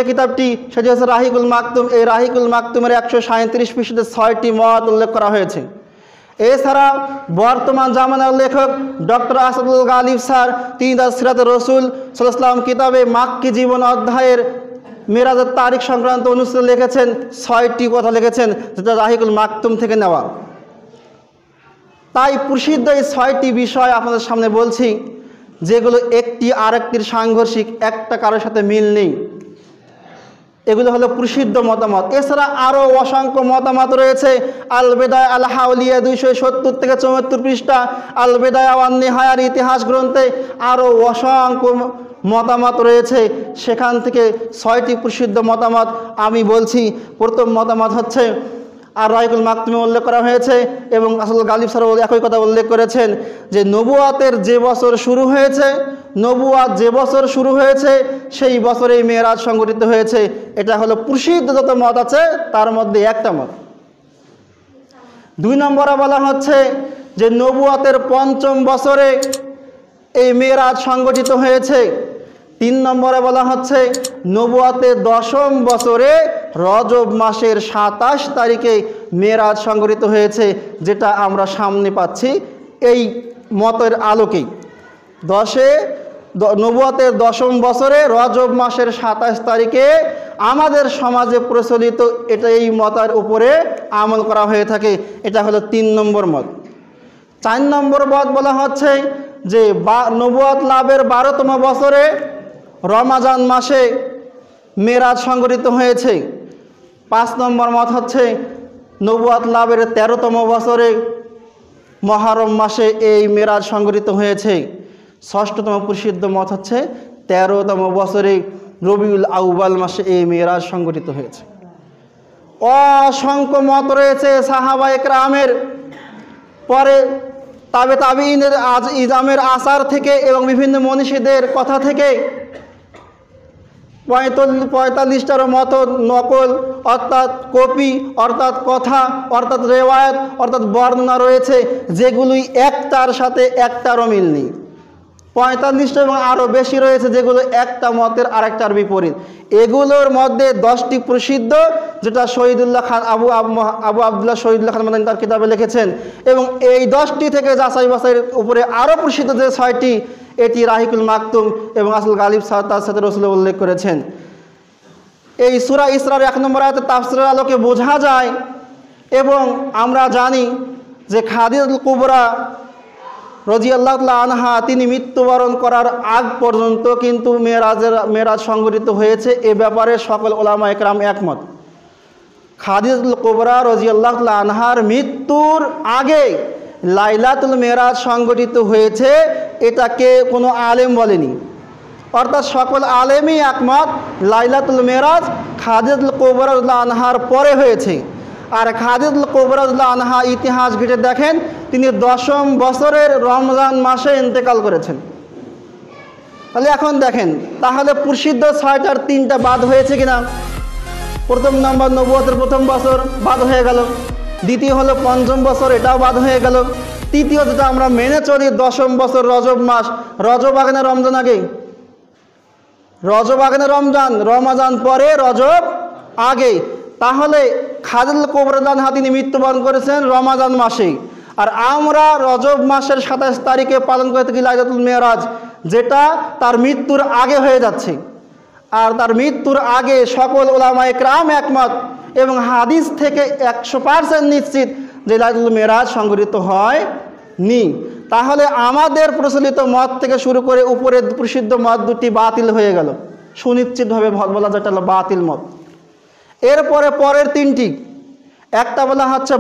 কিতাবটি সেটি হচ্ছে রাহিকুল মাকতুম। এই রাহিকুল মাকতুমের 137 পৃষ্ঠাতে 6টি মত উল্লেখ করা হয়েছে। এছাড়া বর্তমান জামানার লেখক ডক্টর আসাদুল গালিব স্যার, তিনি তার সিরাতে রসুল সাল্লাল্লাহু আলাইহি ওয়াসাল্লাম কিতাবে মাক্কি জীবন অধ্যায়ের মেরাজের তারিখ সংক্রান্ত অনুচ্ছেদে লিখেছেন 6টি কথা লিখেছেন, যেটা রাহিকুল মাকতুম থেকে নেওয়া। তাই প্রসিদ্ধ এই 6টি বিষয় আপনাদের সামনে বলছি, যেগুলো একটি আরেকটির সাংঘর্ষিক, একটা কারোর সাথে মিল নেই। এগুলো হলো প্রসিদ্ধ মতামত। এছাড়া আরও অসংখ্য মতামত রয়েছে। আল বেদায়া আল হাওলিয়া 270 থেকে 74 পৃষ্ঠা, আল বেদায়া ওয়ান নিহায়ার ইতিহাস গ্রন্থে আরও অসংখ্য মতামত রয়েছে। সেখান থেকে 6টি প্রসিদ্ধ মতামত আমি বলছি। প্রথম মতামত হচ্ছে আর রাহিকুল মাকতুমে উল্লেখ করা হয়েছে এবং আসলে গালিব স্যারও একই কথা উল্লেখ করেছেন যে নবুয়াতের যে বছর শুরু হয়েছে, নবুয়াত যে বছর শুরু হয়েছে সেই বছরেই মেরাজ সংঘটিত হয়েছে। এটা হলো প্রসিদ্ধ যত মত আছে তার মধ্যে একটা মত। 2 নম্বরে বলা হচ্ছে যে নবুয়াতের 5ম বছরে এই মেরাজ সংঘটিত হয়েছে। 3 নম্বরে বলা হচ্ছে নবুয়াতের 10ম বছরে রজব মাসের 27 তারিখে মেরাজ সংঘটিত হয়েছে, যেটা আমরা সামনে পাচ্ছি এই মতের আলোকেই। নবুয়াতের 10ম বছরে রজব মাসের 27 তারিখে আমাদের সমাজে প্রচলিত এটা, এই মতের উপরে আমল করা হয়ে থাকে। এটা হলো 3 নম্বর মত। 4 নম্বর মত বলা হচ্ছে যে নবুয়াত লাভের 12তম বছরে রমাজান মাসে মেরাজ সংঘটিত হয়েছে। 5 নম্বর মত হচ্ছে নবুয়াত লাভের 13তম বছরে মহরম মাসে এই মেরাজ সংঘটিত হয়েছে। 6ঠতম প্রসিদ্ধ মত হচ্ছে 13তম বছরে রবিউল আউয়াল মাসে এই মেরাজ সংঘটিত হয়েছে। অসংখ্য মত রয়েছে সাহাবায়ে কেরামের, পরে তাবেঈনের ইজামের আসার থেকে এবং বিভিন্ন মনীষীদের কথা থেকে 45টারও মতো নকল অর্থাৎ কপি অর্থাৎ কথা অর্থাৎ রেওয়ায়াত অর্থাৎ বর্ণনা রয়েছে, যেগুলি একটার সাথে একটারও মিল নেই। 45টা এবং আরও বেশি রয়েছে যেগুলো একটা মতের আরেকটার বিপরীত। এগুলোর মধ্যে 10টি প্রসিদ্ধ, যেটা শহীদুল্লাহ খান আবু আবদুল্লাহ শহীদুল্লাহ খান মাদানী তার কিতাবে লিখেছেন, এবং এই 10টি থেকে যাচাই বাছাইয়ের উপরে আরও প্রসিদ্ধ যে 6টি, এটি রাহিকুল মাকতুম এবং আসল গালিব তার সাথে রসুল উল্লেখ করেছেন। এই সূরা ইসরার 1 নম্বর আয়াতে তাফসীরের আলোকে বোঝা যায় এবং আমরা জানি যে খাদিজাতুল কুবরা রাদিয়াল্লাহু তাআলা আনহা তিনি মৃত্যুবরণ করার আগ পর্যন্ত কিন্তু মেরাজ সংঘটিত হয়েছে, এ ব্যাপারে সকল উলামায়ে কেরাম একমত। খাদিজাতুল কুবরা রাদিয়াল্লাহু তাআলা আনহার মৃত্যুর আগে লাইলাতুল মেরাজ সংঘটিত হয়েছে, এটাকে কোনো আলেম বলেনি, অর্থাৎ সকল আলেমই একমত লাইলাতুল মেরাজ খাদিজাতুল কুবরা রাদিয়াল্লাহু আনহার পরে হয়েছে। আর খাদিজাতুল কুবরা রাদিয়াল্লাহু আনহা ইতিহাস ঘেঁটে দেখেন তিনি 10ম বছরের রমজান মাসে ইন্তেকাল করেছেন। তাহলে এখন দেখেন, তাহলে প্রসিদ্ধ 6টার 3টা বাদ হয়েছে কিনা? প্রথম নম্বর নবুয়তের প্রথম বছর বাদ হয়ে গেল, দ্বিতীয় হলো 5ম বছর, এটাও বাদ হয়ে গেল, তৃতীয় যেটা আমরা মেনে চলি 10ম বছর রজব মাস, রজব আগে না রমজান আগে? রজব আগে না রমজান পরে, রজব আগে। তাহলে খাদিজাতুল কুবরা রাদিয়াল্লাহু আনহা তিনি মৃত্যুবরণ করেছেন রমজান মাসে, আর আমরা রজব মাসের 27 তারিখে পালন করে থাকি লাইলাতুল মেরাজ, যেটা তার মৃত্যুর আগে হয়ে যাচ্ছে। আর তার মৃত্যুর আগে সকল উলামায়ে কেরাম একমত এবং হাদিস থেকে 100% নিশ্চিত যে লাইলাতুল মেরাজ সংঘটিত হয়নি। তাহলে আমাদের প্রচলিত মত থেকে শুরু করে উপরের প্রসিদ্ধ মত দুটি বাতিল হয়ে গেল, সুনিশ্চিতভাবে বলা যেটা হলো বাতিল মত। এরপরে পরের 3টি, একটা বলা হচ্ছে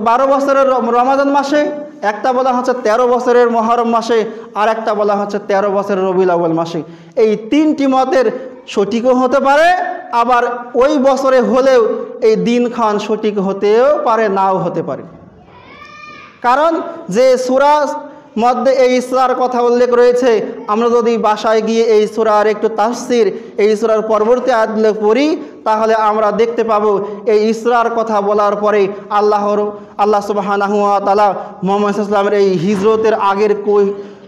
12 বছরের রমাদান মাসে, একটা বলা হচ্ছে 13 বছরের মহরম মাসে, আর একটা বলা হচ্ছে 13 বছরের রবিউল আউয়াল মাসে। এই 3টি মতের সঠিকও হতে পারে, আবার ওই বছরে হলেও এই দিনক্ষণ সঠিক হতেও পারে, নাও হতে পারে। কারণ যে সূরা মধ্যে এই সূরার কথা উল্লেখ রয়েছে, আমরা যদি বাসায় গিয়ে এই সূরার একটু তাফসীর, এই সূরার পরবর্তী আয়াতগুলো পড়ি, তাহলে আমরা দেখতে পাবো এই সূরার কথা বলার পরে আল্লাহ সুবহানাহু ওয়া তাআলা মুহাম্মদ সাল্লাল্লাহু আলাইহি ওয়াসাল্লামের এই হিজরতের আগের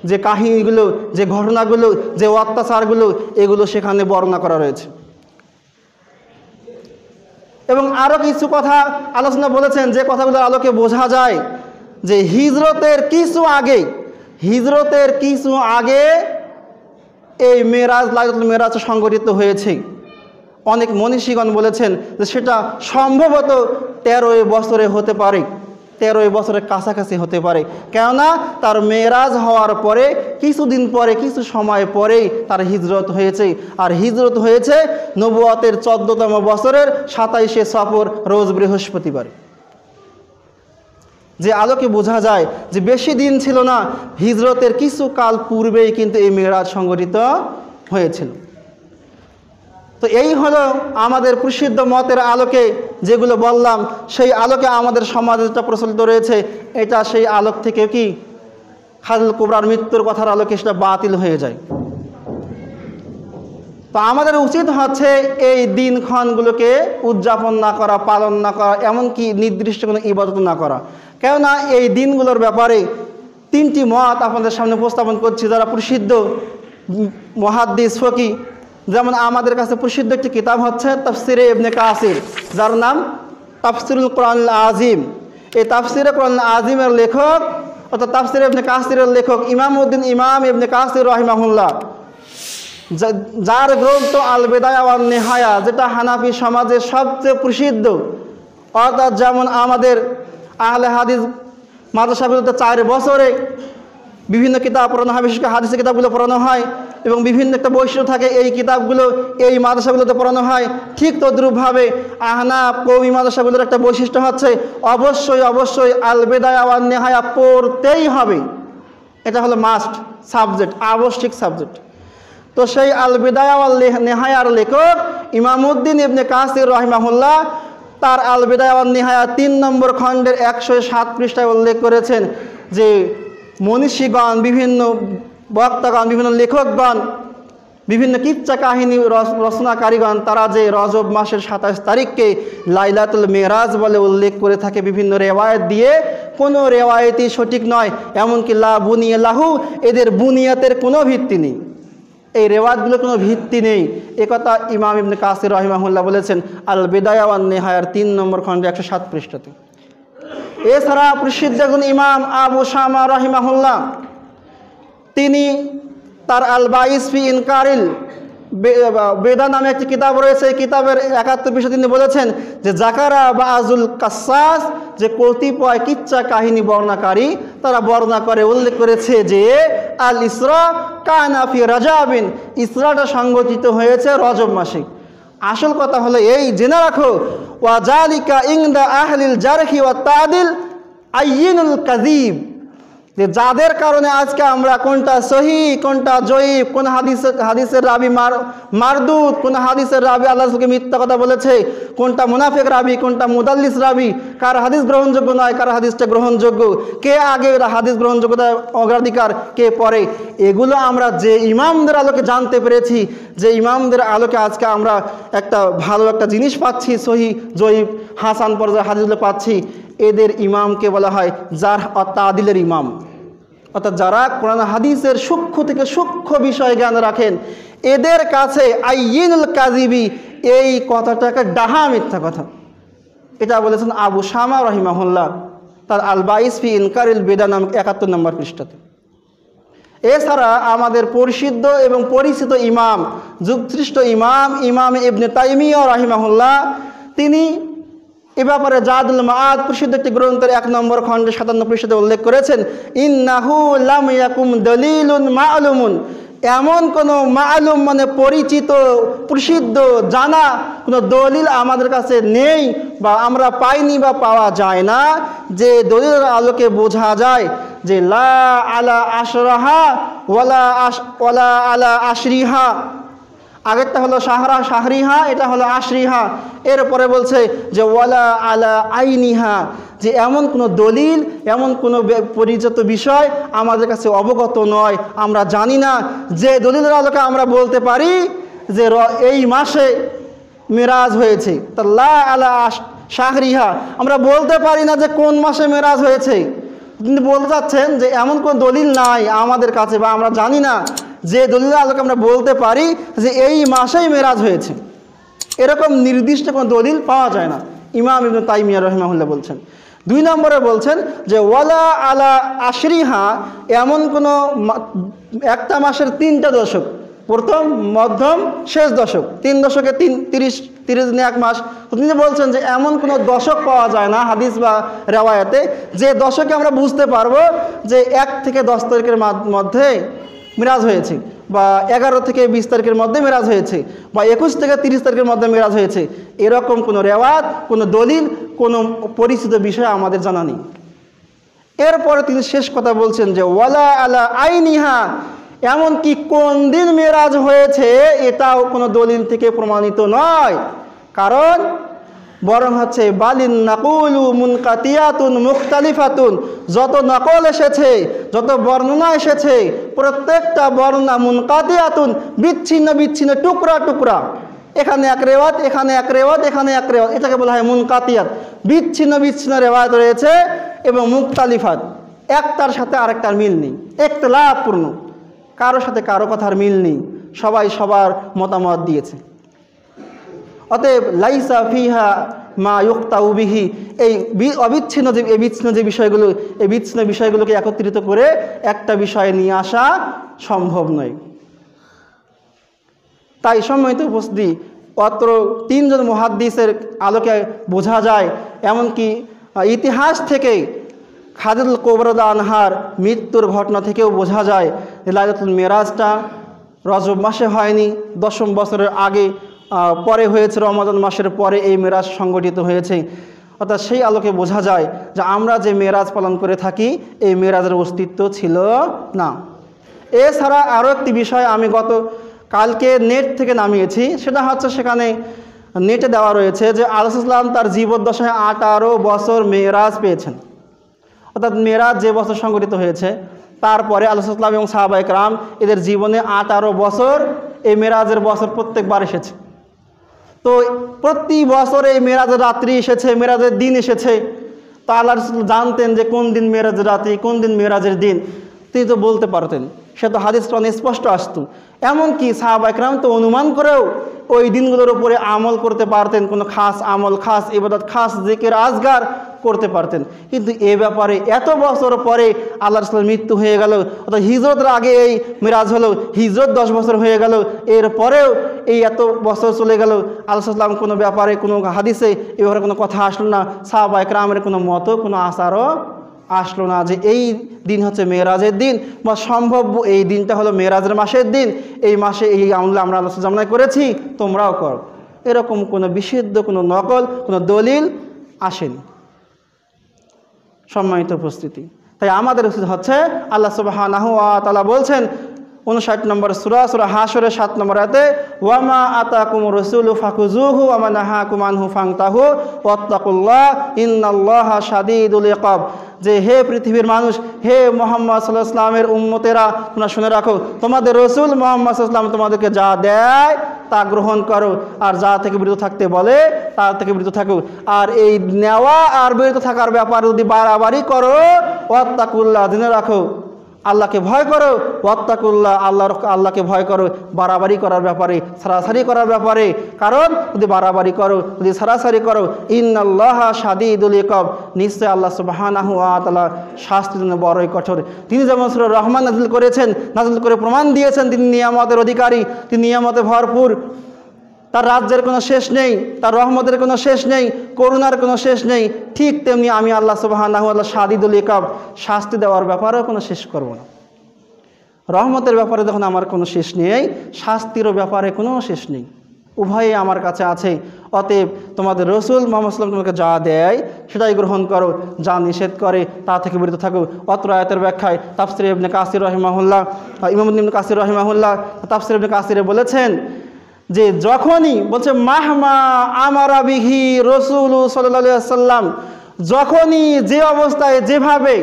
যে কাহিনীগুলো, যে ঘটনাগুলো, যে অত্যাচারগুলো, এগুলো সেখানে বর্ণনা করা রয়েছে। এবং আরও কিছু কথা আলোচনা বলেছেন, যে কথাগুলোর আলোকে বোঝা যায় যে হিজরতের কিছু আগে এই মেরাজ লাইলাতুল মেরাজ সংঘটিত হয়েছে। অনেক মনীষীগণ বলেছেন যে সেটা সম্ভবত 13 বছরে হতে পারে, 13 বছরের কাছাকাছি হতে পারে, কেননা তার মেরাজ হওয়ার পরে কিছুদিন পরে, কিছু সময় পরেই তার হিজরত হয়েছে। আর হিজরত হয়েছে নবুয়তের 14তম বছরের 27শে সফর রোজ বৃহস্পতিবার। যে আলোকে বোঝা যায় যে বেশি দিন ছিল না, হিজরতের কিছু কাল পূর্বেই কিন্তু এই মেরাজ সংঘটিত হয়েছিল। তো এই হলো আমাদের প্রসিদ্ধ মতের আলোকে যেগুলো বললাম, সেই আলোকে আমাদের সমাজে যেটা প্রচলিত রয়েছে, এটা সেই আলোক থেকে কি খাদিজাতুল কুবরার মৃত্যুর কথার আলোকে সেটা বাতিল হয়ে যায়। তো আমাদের উচিত হচ্ছে এই দিনক্ষণগুলোকে উদযাপন না করা, পালন না করা, এমনকি নির্দিষ্ট কোনো ইবাদত না করা। কেননা এই দিনগুলোর ব্যাপারে 3টি মত আপনাদের সামনে উপস্থাপন করছি, যারা প্রসিদ্ধ মুহাদ্দিস ফকি। যেমন আমাদের কাছে প্রসিদ্ধ একটি কিতাব হচ্ছে তাফসিরে ইবনে কাসির, যার নাম তাফসিরুল কোরআনুল আজিম। এই তাফসিরে কোরআনুল আজিমের লেখক অর্থাৎ তাফসিরে ইবনে কাসিরের লেখক ইমাম ইবনে কাসির রাহিমাহুল্লাহ, যার গ্রন্থ আল বিদায়া ওয়ান নিহায়া, যেটা হানাফি সমাজের সবচেয়ে প্রসিদ্ধ। অর্থাৎ যেমন আমাদের আহলে হাদিস মাদ্রাসাগুলোতে 4 বছরে বিভিন্ন কিতাব পড়ানো হয়, বিশেষ করে হাদিসের কিতাবগুলো পড়ানো হয়, এবং বিভিন্ন একটা বৈশিষ্ট্য থাকে এই কিতাবগুলো এই মাদ্রাসাগুলোতে পড়ানো হয়। ঠিক তদ্রূপভাবে আহনাফ কওমি মাদ্রাসাগুলোর একটা বৈশিষ্ট্য হচ্ছে অবশ্যই আল বিদায়া ওয়ান নিহায়া পড়তেই হবে, এটা হলো মাস্ট সাবজেক্ট, আবশ্যিক সাবজেক্ট। তো সেই আল বিদায়া ওয়াল নিহায়ার লেখক ইমামউদ্দিন ইবনে কাসির রাহিমাহুল্লাহ তার আল বিদায়া ওয়ান নিহায়া 3 নম্বর খণ্ডের 107 পৃষ্ঠায় উল্লেখ করেছেন যে মনীষীগণ, বিভিন্ন বক্তাগণ, বিভিন্ন লেখকগণ বিভিন্ন কিচ্ছা কাহিনী রচনাকারীগণ তারা যে রজব মাসের 27 তারিখকে লাইলাতুল মেরাজ বলে উল্লেখ করে থাকে বিভিন্ন রেওয়ায়েত দিয়ে, কোনো রেওয়ায়েতই সঠিক নয়, এমনকি লা বুনিয়া লাহু, এদের বুনিয়াতের কোনো ভিত্তি নেই, এই রেওয়ায়াতগুলো কোনো ভিত্তি নেই। একথা ইমাম ইবনে কাসির রাহিমাহুল্লাহ বলেছেন আল বিদায়া ওয়ান নিহায়ার 3 নম্বর খণ্ডে 107 পৃষ্ঠাতে। এছাড়া প্রসিদ্ধ একজন ইমাম আবু শামা রাহিমাহুল্লাহ তিনি তার আল বাইস ফি ইনকারিল বেদা নামে একটি কিতাব রয়েছে, এই কিতাবের 71 পৃষ্ঠায় তিনি বলেছেন যে জাকারা বা আজুল কাসাস, যে কতিপয় কিচ্ছা কাহিনী বর্ণনাকারী তারা বর্ণনা করে উল্লেখ করেছে যে আল ইসরা কানা ফি রাজাবিন, ইসরাটা সংগঠিত হয়েছে রজব মাসে। আসল কথা হলো এই, জেনে রাখো ওয়া জালিকা ইনদা আহলিল জারহি ওয়া তাদিল আইয়িনুল কাযিব, যে যাদের কারণে আজকে আমরা কোনটা সহি কোনটা জয়ীফ, কোন হাদিসের রাবি মারদুদ, কোন হাদিসের রাবি আল্লাহ রাসূলকে মিথ্যা কথা বলেছে, কোনটা মুনাফিক রাবি, কোনটা মুদাল্লিস রাবি, কার হাদিস গ্রহণযোগ্য নয়, কার হাদিসটা গ্রহণযোগ্য, কে আগে হাদিস গ্রহণযোগ্যতার অগ্রাধিকার, কে পরে, এগুলো আমরা যে ইমামদের আলোকে জানতে পেরেছি, যে ইমামদের আলোকে আজকে আমরা একটা ভালো একটা জিনিস পাচ্ছি, সহি জয়ীফ হাসান পর্যায়ের হাদিসগুলো পাচ্ছি, এদের ইমামকে বলা হয় যার তাদিলের ইমাম, অর্থাৎ যারা কোরআন হাদিসের সূক্ষ্ম থেকে সূক্ষ্ম বিষয় জ্ঞান রাখেন, এদের কাছে আইয়িনুল কাযিবি এই কথাটাকে ডাহা মিথ্যা কথা। এটা বলেছেন আবু শামা রাহিমাহুল্লাহ তার আল বাইস ফি ইনকারিল বিদা নাম 71 নম্বর পৃষ্ঠাতে। এছাড়া আমাদের পরিচিত এবং পরিচিত ইমাম, যুগশ্রেষ্ঠ ইমাম ইমাম ইবনে তাইমিয়া রাহিমাহুল্লাহ তিনি এ ব্যাপারে জাদুল মাআদ প্রসিদ্ধ একটি গ্রন্থের 1 নম্বর খণ্ডে 57 পৃষ্ঠাতে উল্লেখ করেছেন ইন্নাহু লাম ইয়াকুম দলিলুন মা'লুমুন, এমন কোনো মা'লুম মানে পরিচিত প্রসিদ্ধ জানা কোনো দলিল আমাদের কাছে নেই বা আমরা পাইনি বা পাওয়া যায় না, যে দলিলের আলোকে বোঝা যায় যে লা আলা আশরাহা ওয়ালা আলা আশরিহা, আগেরটা হলো শাহরা শাহরিহা, এটা হলো আশরিহা, এরপরে বলছে যে ওয়ালা আলা আইনিহা, যে এমন কোনো দলিল এমন কোনো পরিচিত বিষয় আমাদের কাছে অবগত নয়, আমরা জানি না, যে দলিলের আলোকে আমরা বলতে পারি যে এই মাসে মেরাজ হয়েছে, তা লা আলা শাহরিহা, আমরা বলতে পারি না যে কোন মাসে মেরাজ হয়েছে। তিনি বলতে চাচ্ছেন যে এমন কোনো দলিল নাই আমাদের কাছে বা আমরা জানি না, যে দলিলের আলোকে আমরা বলতে পারি যে এই মাসেই মেরাজ হয়েছে, এরকম নির্দিষ্ট কোনো দলিল পাওয়া যায় না, ইমাম ইবনে তাইমিয়া রাহিমাহুল্লাহ বলছেন। 2 নম্বরে বলছেন যে ওয়ালা আলা আশরিহা, এমন কোনো একটা মাসের 3টা দশক, প্রথম মধ্যম শেষ দশক, 3 দশকে 30 দিনে 1 মাস। তিনি বলছেন যে এমন কোনো দশক পাওয়া যায় না হাদিস বা রেওয়ায়াতে যে দশকে আমরা বুঝতে পারবো যে 1 থেকে 10 তারিখের মধ্যে মেরাজ হয়েছে, বা 11 থেকে 20 তারিখের মধ্যে মেরাজ হয়েছে, বা 21 থেকে 30 তারিখের মধ্যে মেরাজ হয়েছে, এরকম কোনো রেওয়ায়াত, কোনো দলিল, কোনো পরিচিত বিষয় আমাদের জানা নেই। এরপরে তিনি শেষ কথা বলছেন যে ওয়ালা আলা আইনিহা, এমনকি কোন দিন মেরাজ হয়েছে এটাও কোনো দলিল থেকে প্রমাণিত নয়, কারণ বরং হচ্ছে বালিন নাকুলু মুনকাতিয়াতুন মুখতালিফাতুন, যত নকল এসেছে, যত বর্ণনা এসেছে, প্রত্যেকটা বর্ণনা মুনকাতিয়াতুন, বিচ্ছিন্ন বিচ্ছিন্ন টুকরা টুকরা, এখানে এক রেওয়াত, এখানে এক রেওয়াত, এখানে এক রেওয়াত, এটাকে বলা হয় মুনকাতিয়াত, বিচ্ছিন্ন বিচ্ছিন্ন রেওয়াত রয়েছে এবং মুখতালিফাত, একটার সাথে আরেকটার মিল নেই, ইখতিলাফপূর্ণ, কারোর সাথে কারো কথার মিল নেই, সবাই সবার মতামত দিয়েছে। অতএব লাইসা ফিহা মা ইউক্তাউ বিহি, এই বিচ্ছিন্ন যে বিষয়গুলো, এই বিচ্ছিন্ন বিষয়গুলোকে একত্রিত করে একটা বিষয়ে নিয়ে আসা সম্ভব নয়। তাই সম্মানিত উপস্থিতি, অত্র 3 জন মুহাদ্দিসের আলোকে বোঝা যায়, এমনকি ইতিহাস থেকে খাদিজাতুল কুবরা আনহার মৃত্যুর ঘটনা থেকেও বোঝা যায় যে লাইলাতুল মেরাজটা রজব মাসে হয়নি, 10ম বছরের আগে পরে হয়েছে, রমজান মাসের পরে এই মেরাজ সংগঠিত হয়েছে। অর্থাৎ সেই আলোকে বোঝা যায় যে আমরা যে মেরাজ পালন করে থাকি এই মেরাজের অস্তিত্ব ছিল না। এছাড়া আরও একটি বিষয় আমি কালকে নেট থেকে নামিয়েছি, সেটা হচ্ছে সেখানে নেটে দেওয়া রয়েছে যে আলাইহিস সালাম তার জীবদ্দশায় 18 বছর মেরাজ পেয়েছেন। অর্থাৎ মেরাজ যে বছর সংগঠিত হয়েছে তারপরে আলাইহিস সালাম এবং সাহাবায়ে কেরাম এদের জীবনে 18 বছর এই মেরাজের বছর প্রত্যেকবার এসেছে। তো প্রতি বছর এই মেরাজের রাত্রি এসেছে, মেরাজের দিন এসেছে। তো আল্লাহ রাসূল জানতেন যে কোন দিন মেরাজের রাত্রি, কোন দিন মেরাজের দিন, তিনি তো বলতে পারতেন, সে তো হাদিস কোরআনে স্পষ্ট আসতো। এমনকি সাহাবায়ে কেরাম তো অনুমান করেও ওই দিনগুলোর উপরে আমল করতে পারতেন, কোনো খাস আমল, খাস ইবাদত, খাস জিকির আজগার করতে পারতেন। কিন্তু এ ব্যাপারে এত বছর পরে আল্লাহ রাসূলের মৃত্যু হয়ে গেল, অর্থাৎ হিজরতের আগে এই মিরাজ হলো, হিজরত 10 বছর হয়ে গেল, এরপরেও এই এত বছর চলে গেল, আল্লাহ সাল্লাম কোনো ব্যাপারে, কোনো হাদিসে এ ব্যাপারে কোনো কথা আসলো না, সাহাবায়ে কেরামের কোনো মতো, কোনো আচারও আসলো না যে এই দিন হচ্ছে মেরাজের দিন, বা সম্ভাব্য এই দিনটা হলো মেরাজের মাসের দিন, এই মাসে এই আমল আমরা আল্লাহ জামনায় করেছি, তোমরাও করো। এরকম কোনো বিশুদ্ধ, কোনো নকল, কোনো দলিল আসেনি। সম্মানিত উপস্থিতি, তাই আমাদের উচিত হচ্ছে, আল্লাহ সুবহানাহু ওয়া তাআলা বলছেন 59 নম্বর সূরা, সূরা হাশরের 7 নম্বর আয়াতে, ওয়ামা আতাকুমুর রাসূলু ফাকুযুহু ওয়া মা নাহাকুম আনহু ফান্তাহু ওয়াত্তাকুল্লাহ ইন্নাল্লাহা শাদীদুল ইকাব। যে হে পৃথিবীর মানুষ, হে মুহাম্মদ সাল্লাল্লাহু আলাইহি ওয়াসাল্লামের উম্মতেরা, তোমরা শুনে রাখো, তোমাদের রাসূল মুহাম্মদ সাল্লাল্লাহু আলাইহি ওয়াসাল্লাম তোমাদেরকে যা দেয় তা গ্রহণ করো, আর যা থেকে বিরত থাকতে বলে তা থেকে বিরত থাকো। আর এই নেওয়া আর বিরত থাকার ব্যাপারে যদি বাড়াবাড়ি করো, ওয়াত্তাকুল্লাহ, জেনে রাখো, আল্লাহকে ভয় করো, ওয়াত্তাকুল্লাহ, আল্লাহকে ভয় করো, বাড়াবাড়ি করার ব্যাপারে, সারাসারি করার ব্যাপারে। কারণ যদি বাড়াবাড়ি করো, যদি সারাসারি করো, ইন্নাল্লাহা শাদীদুল ইকাব, নিশ্চয় আল্লাহ সুবহানাহু ওয়া তাআলা শাস্তির জন্য বড়ই কঠোর। তিনি যেমন সূরা রহমান নাযিল করেছেন, নাযিল করে প্রমাণ দিয়েছেন তিনি নিয়ামতের অধিকারী, তিনি নিয়ামতে ভরপুর, তার রাজ্যের কোনো শেষ নেই, তার রহমতের কোনো শেষ নেই, করুণার কোনো শেষ নেই, ঠিক তেমনি আমি আল্লাহ সুবহানাহু ওয়া তাআলা শাদীদুল ইকাব, শাস্তি দেওয়ার ব্যাপারেও কোনো শেষ করব না। রহমতের ব্যাপারে যখন আমার কোনো শেষ নেই, শাস্তিরও ব্যাপারে কোনো শেষ নেই, উভয়ই আমার কাছে আছে। অতএব তোমাদের রাসূল মুহাম্মদ সাল্লাল্লাহু আলাইহি ওয়াসাল্লাম তোমাকে যা দেয় সেটাই গ্রহণ করো, যা নিষেধ করে তা থেকে বিরত থাকো। অত্র আয়াতের ব্যাখ্যায় তাফসীর ইবনে কাসির রাহিমাহুল্লাহ, ইমাম ইবনে কাসির রাহিমাহুল্লাহ তাফসীর ইবনে কাসিরে বলেছেন যে যখনই বলছে মাহমা আমারা বিহি রাসূল সাল্লাল্লাহু আলাইহি ওয়াসাল্লাম, যখনই যে অবস্থায়, যেভাবে,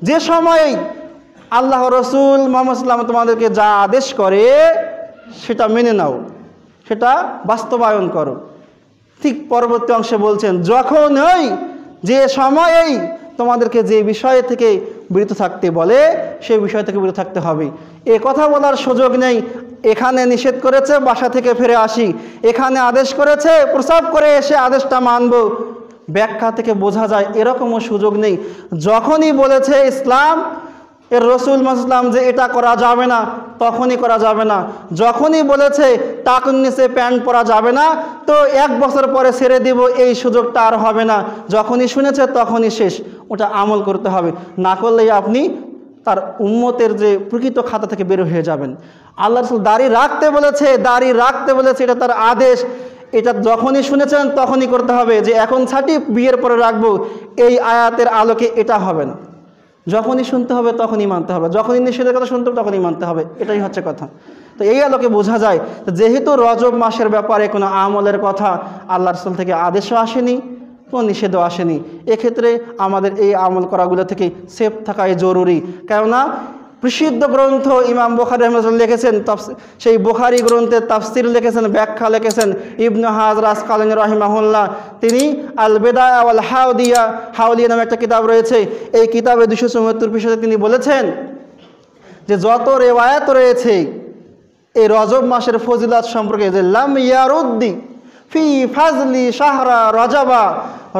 যে সময়ে আল্লাহ রাসূল মুহাম্মদ সাল্লাল্লাহু আলাইহি ওয়াসাল্লাম তোমাদেরকে যা আদেশ করে সেটা মেনে নাও, সেটা বাস্তবায়ন করো। ঠিক পরবর্তী অংশে বলছেন যখনই, যে সময়েই তোমাদেরকে যে বিষয় থেকে বিরত থাকতে বলে সেই বিষয় থেকে বিরত থাকতে হবে। এ কথা বলার সুযোগ নেই এখানে নিষেধ করেছে বাসা থেকে ফিরে আসি, এখানে আদেশ করেছে প্রস্রাব করে এসে আদেশটা মানব, ব্যাখ্যা থেকে বোঝা যায় এরকমও সুযোগ নেই। যখনই বলেছে ইসলাম এর রাসূল মুহাম্মদ যে এটা করা যাবে না, তখনই করা যাবে না। যখনই বলেছে টাকুন নিচে প্যান্ট পরা যাবে না, তো 1 বছর পরে ছেড়ে দিব, এই সুযোগটা আর হবে না। যখনই শুনেছে তখনই শেষ, ওটা আমল করতে হবে, না করলেই আপনি তার উম্মতের যে প্রকৃত খাতা থেকে বের হয়ে যাবেন। আল্লাহ রাসূল দাড়ি রাখতে বলেছে, দাড়ি রাখতে বলেছে, এটা তার আদেশ, এটা যখনই শুনেছেন তখনই করতে হবে। যে এখন ছাটি বিয়ের পরে রাখবো, এই আয়াতের আলোকে এটা হবে না। যখনই শুনতে হবে তখনই মানতে হবে, যখনই নিষেধের কথা শুনতে হবে তখনই মানতে হবে, এটাই হচ্ছে কথা। তো এই আলোকে বোঝা যায় যেহেতু রজব মাসের ব্যাপারে কোনো আমলের কথা আল্লাহ রাসূল থেকে আদেশও আসেনি, কোনো নিষেধও আসেনি, এক্ষেত্রে আমাদের এই আমল করাগুলো থেকে সেফ থাকাই জরুরি। কেননা প্রসিদ্ধ গ্রন্থ ইমাম বুখারী রাহিমাহুল্লাহ লিখেছেন, সেই বুখারী গ্রন্থের তাফসীর লিখেছেন, ব্যাখ্যা লিখেছেন ইবনে হাজার আসকালানী রাহিমাহুল্লাহ। তিনি আল বিদায়া ওয়াল হাওলিয়া নামে একটা কিতাব রয়েছে, এই কিতাবে 274 পৃষ্ঠাতে তিনি বলেছেন যে যত রিওয়ায়াত রয়েছে এই রজব মাসের ফজিলত সম্পর্কে, যে লাম ইয়ারুদ্দি ফি ফাজলি শাহরা রজবা,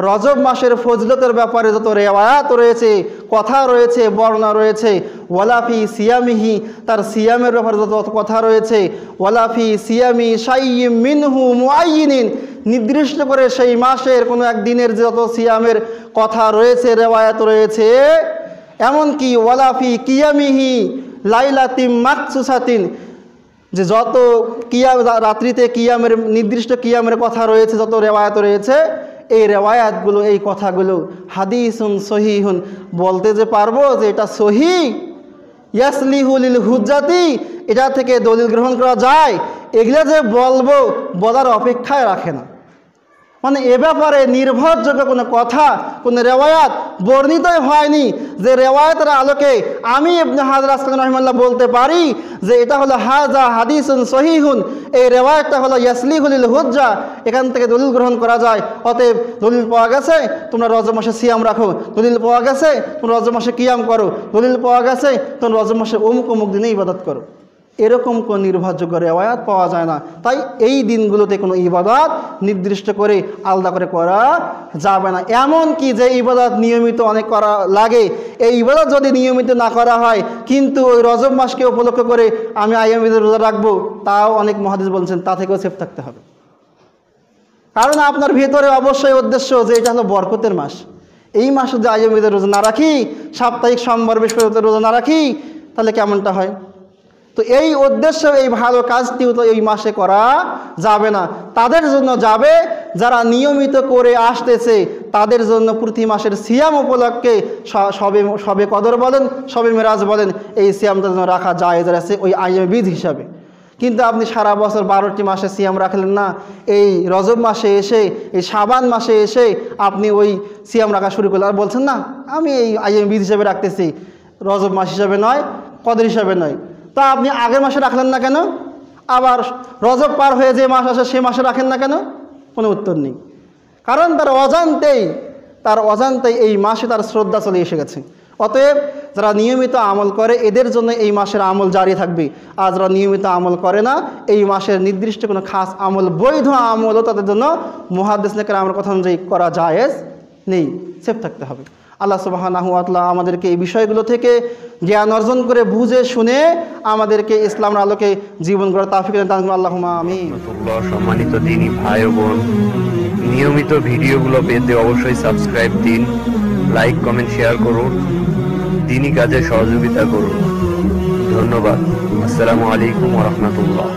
রজব মাসের ফজিলতের ব্যাপারে যত রিওয়ায়াত রয়েছে, কথা রয়েছে, বর্ণনা রয়েছে, ওয়ালাফি সিয়ামিহি, তার সিয়ামের ব্যাপারে যত কথা রয়েছে, ওয়ালাফি সিয়ামি শাইয়্যিম মিনহু মুআয়্যিনিন, নির্দিষ্ট করে সেই মাসের কোনো একদিনের যত সিয়ামের কথা রয়েছে, রিওয়ায়াত রয়েছে, এমনকি ওয়ালাফি কিয়ামিহি লাইলাতিম মাকসুসাতিন, যে যত কিয়াম রাত্রিতে কিয়ামের নির্দিষ্ট কিয়ামের কথা রয়েছে, যত রেওয়ায়াত রয়েছে, এই রেওয়ায়াতগুলো, এই কথাগুলো হাদিসুন সহিহুন, বলতে যে পারবো যে এটা সহি, ইয়াসলিহু লিল হুজ্জাতি, এটা থেকে দলিল গ্রহণ করা যায়, এগুলো যে বলবো বলার অপেক্ষায় রাখে না। মানে এ ব্যাপারে নির্ভরযোগ্য কোনো কথা, কোনো রেওয়ায়াত বর্ণিতই হয়নি যে রেওয়ায়াতের আলোকে আমি ইবনে হাজার আসকালানী রাহিমাহুল্লাহ বলতে পারি যে এটা হলো হাজা হাদিসুন সহিহুন, এই রেওয়ায়াতটা হলো ইয়াসলিহু লিল হুজ্জা, এখান থেকে দলিল গ্রহণ করা যায়। অতএব দলিল পাওয়া গেছে তোমরা রজব মাসে সিয়াম রাখো, দলিল পাওয়া গেছে তোমরা রজব মাসে কিয়াম করো, দলিল পাওয়া গেছে তোমরা রজব মাসে অমুক অমুক দিনে ইবাদত করো। এরকম কোনো নির্ভরযোগ্য রেওয়ায়াত পাওয়া যায় না। তাই এই দিনগুলোতে কোনো ইবাদত নির্দিষ্ট করে আলাদা করে করা যাবে না। এমন কি যে ইবাদত নিয়মিত অনেক করা লাগে, এই ইবাদত যদি নিয়মিত না করা হয় কিন্তু ওই রজব মাসকে উপলক্ষ করে আমি আইয়ামে বীজের রোজা রাখবো, তাও অনেক মুহাদ্দিস বলছেন তা থেকেও সেফ থাকতে হবে। কারণ আপনার ভিতরে অবশ্যই উদ্দেশ্য যে এটা হলো বরকতের মাস, এই মাসে যদি আইয়ামে বীজের রোজা না রাখি, সাপ্তাহিক সোমবার বৃহস্পতিবার রোজা না রাখি, তাহলে কেমনটা হয়? তো এই উদ্দেশ্য এই ভালো কাজটিও তো এই মাসে করা যাবে না। তাদের জন্য যাবে যারা নিয়মিত করে আসতেছে, তাদের জন্য প্রতি মাসের সিয়াম উপলক্ষে সবে কদর বলেন, সবে মেরাজ বলেন, এই সিয়ামটার জন্য রাখা জায়েজ আছে ওই আইয়ামে বীজ হিসাবে। কিন্তু আপনি সারা বছর 12টি মাসে সিয়াম রাখলেন না, এই রজব মাসে এসে, এই শাবান মাসে এসে আপনি ওই সিয়াম রাখা শুরু করলেন আর বলছেন না আমি এই আইয়ামে বীজ হিসাবে রাখতেছি, রজব মাস হিসাবে নয়, কদর হিসাবে নয়। তা আপনি আগের মাসে রাখলেন না কেন? আবার রজব পার হয়ে যে মাস আসে সে মাসে রাখেন না কেন? কোনো উত্তর নেই। কারণ তার অজান্তেই এই মাসে তার শ্রদ্ধা চলে এসে গেছে। অতএব যারা নিয়মিত আমল করে এদের জন্য এই মাসের আমল জারি থাকবে, আর যারা নিয়মিত আমল করে না এই মাসের নির্দিষ্ট কোনো খাস আমল, বৈধ আমলও তাদের জন্য মুহাদ্দিস কেরামের কথা অনুযায়ী করা জায়েজ নেই, সেফ থাকতে হবে। আল্লাহ সুবহানাহু ওয়া তাআলা আমাদেরকে এই বিষয়গুলো থেকে জ্ঞান অর্জন করে বুঝে শুনে আমাদেরকে ইসলামের আলোকে জীবন গড়ার তৌফিক দান করুন। আল্লাহুম্মা আমিন। সম্মানিত দিনী ভাই ও বোন, নিয়মিত ভিডিওগুলো পেতে অবশ্যই সাবস্ক্রাইব দিন, লাইক কমেন্ট শেয়ার করুন, দিনী কাজে সহযোগিতা করুন। ধন্যবাদ। আসসালামু আলাইকুম ওয়া রাহমাতুল্লাহ।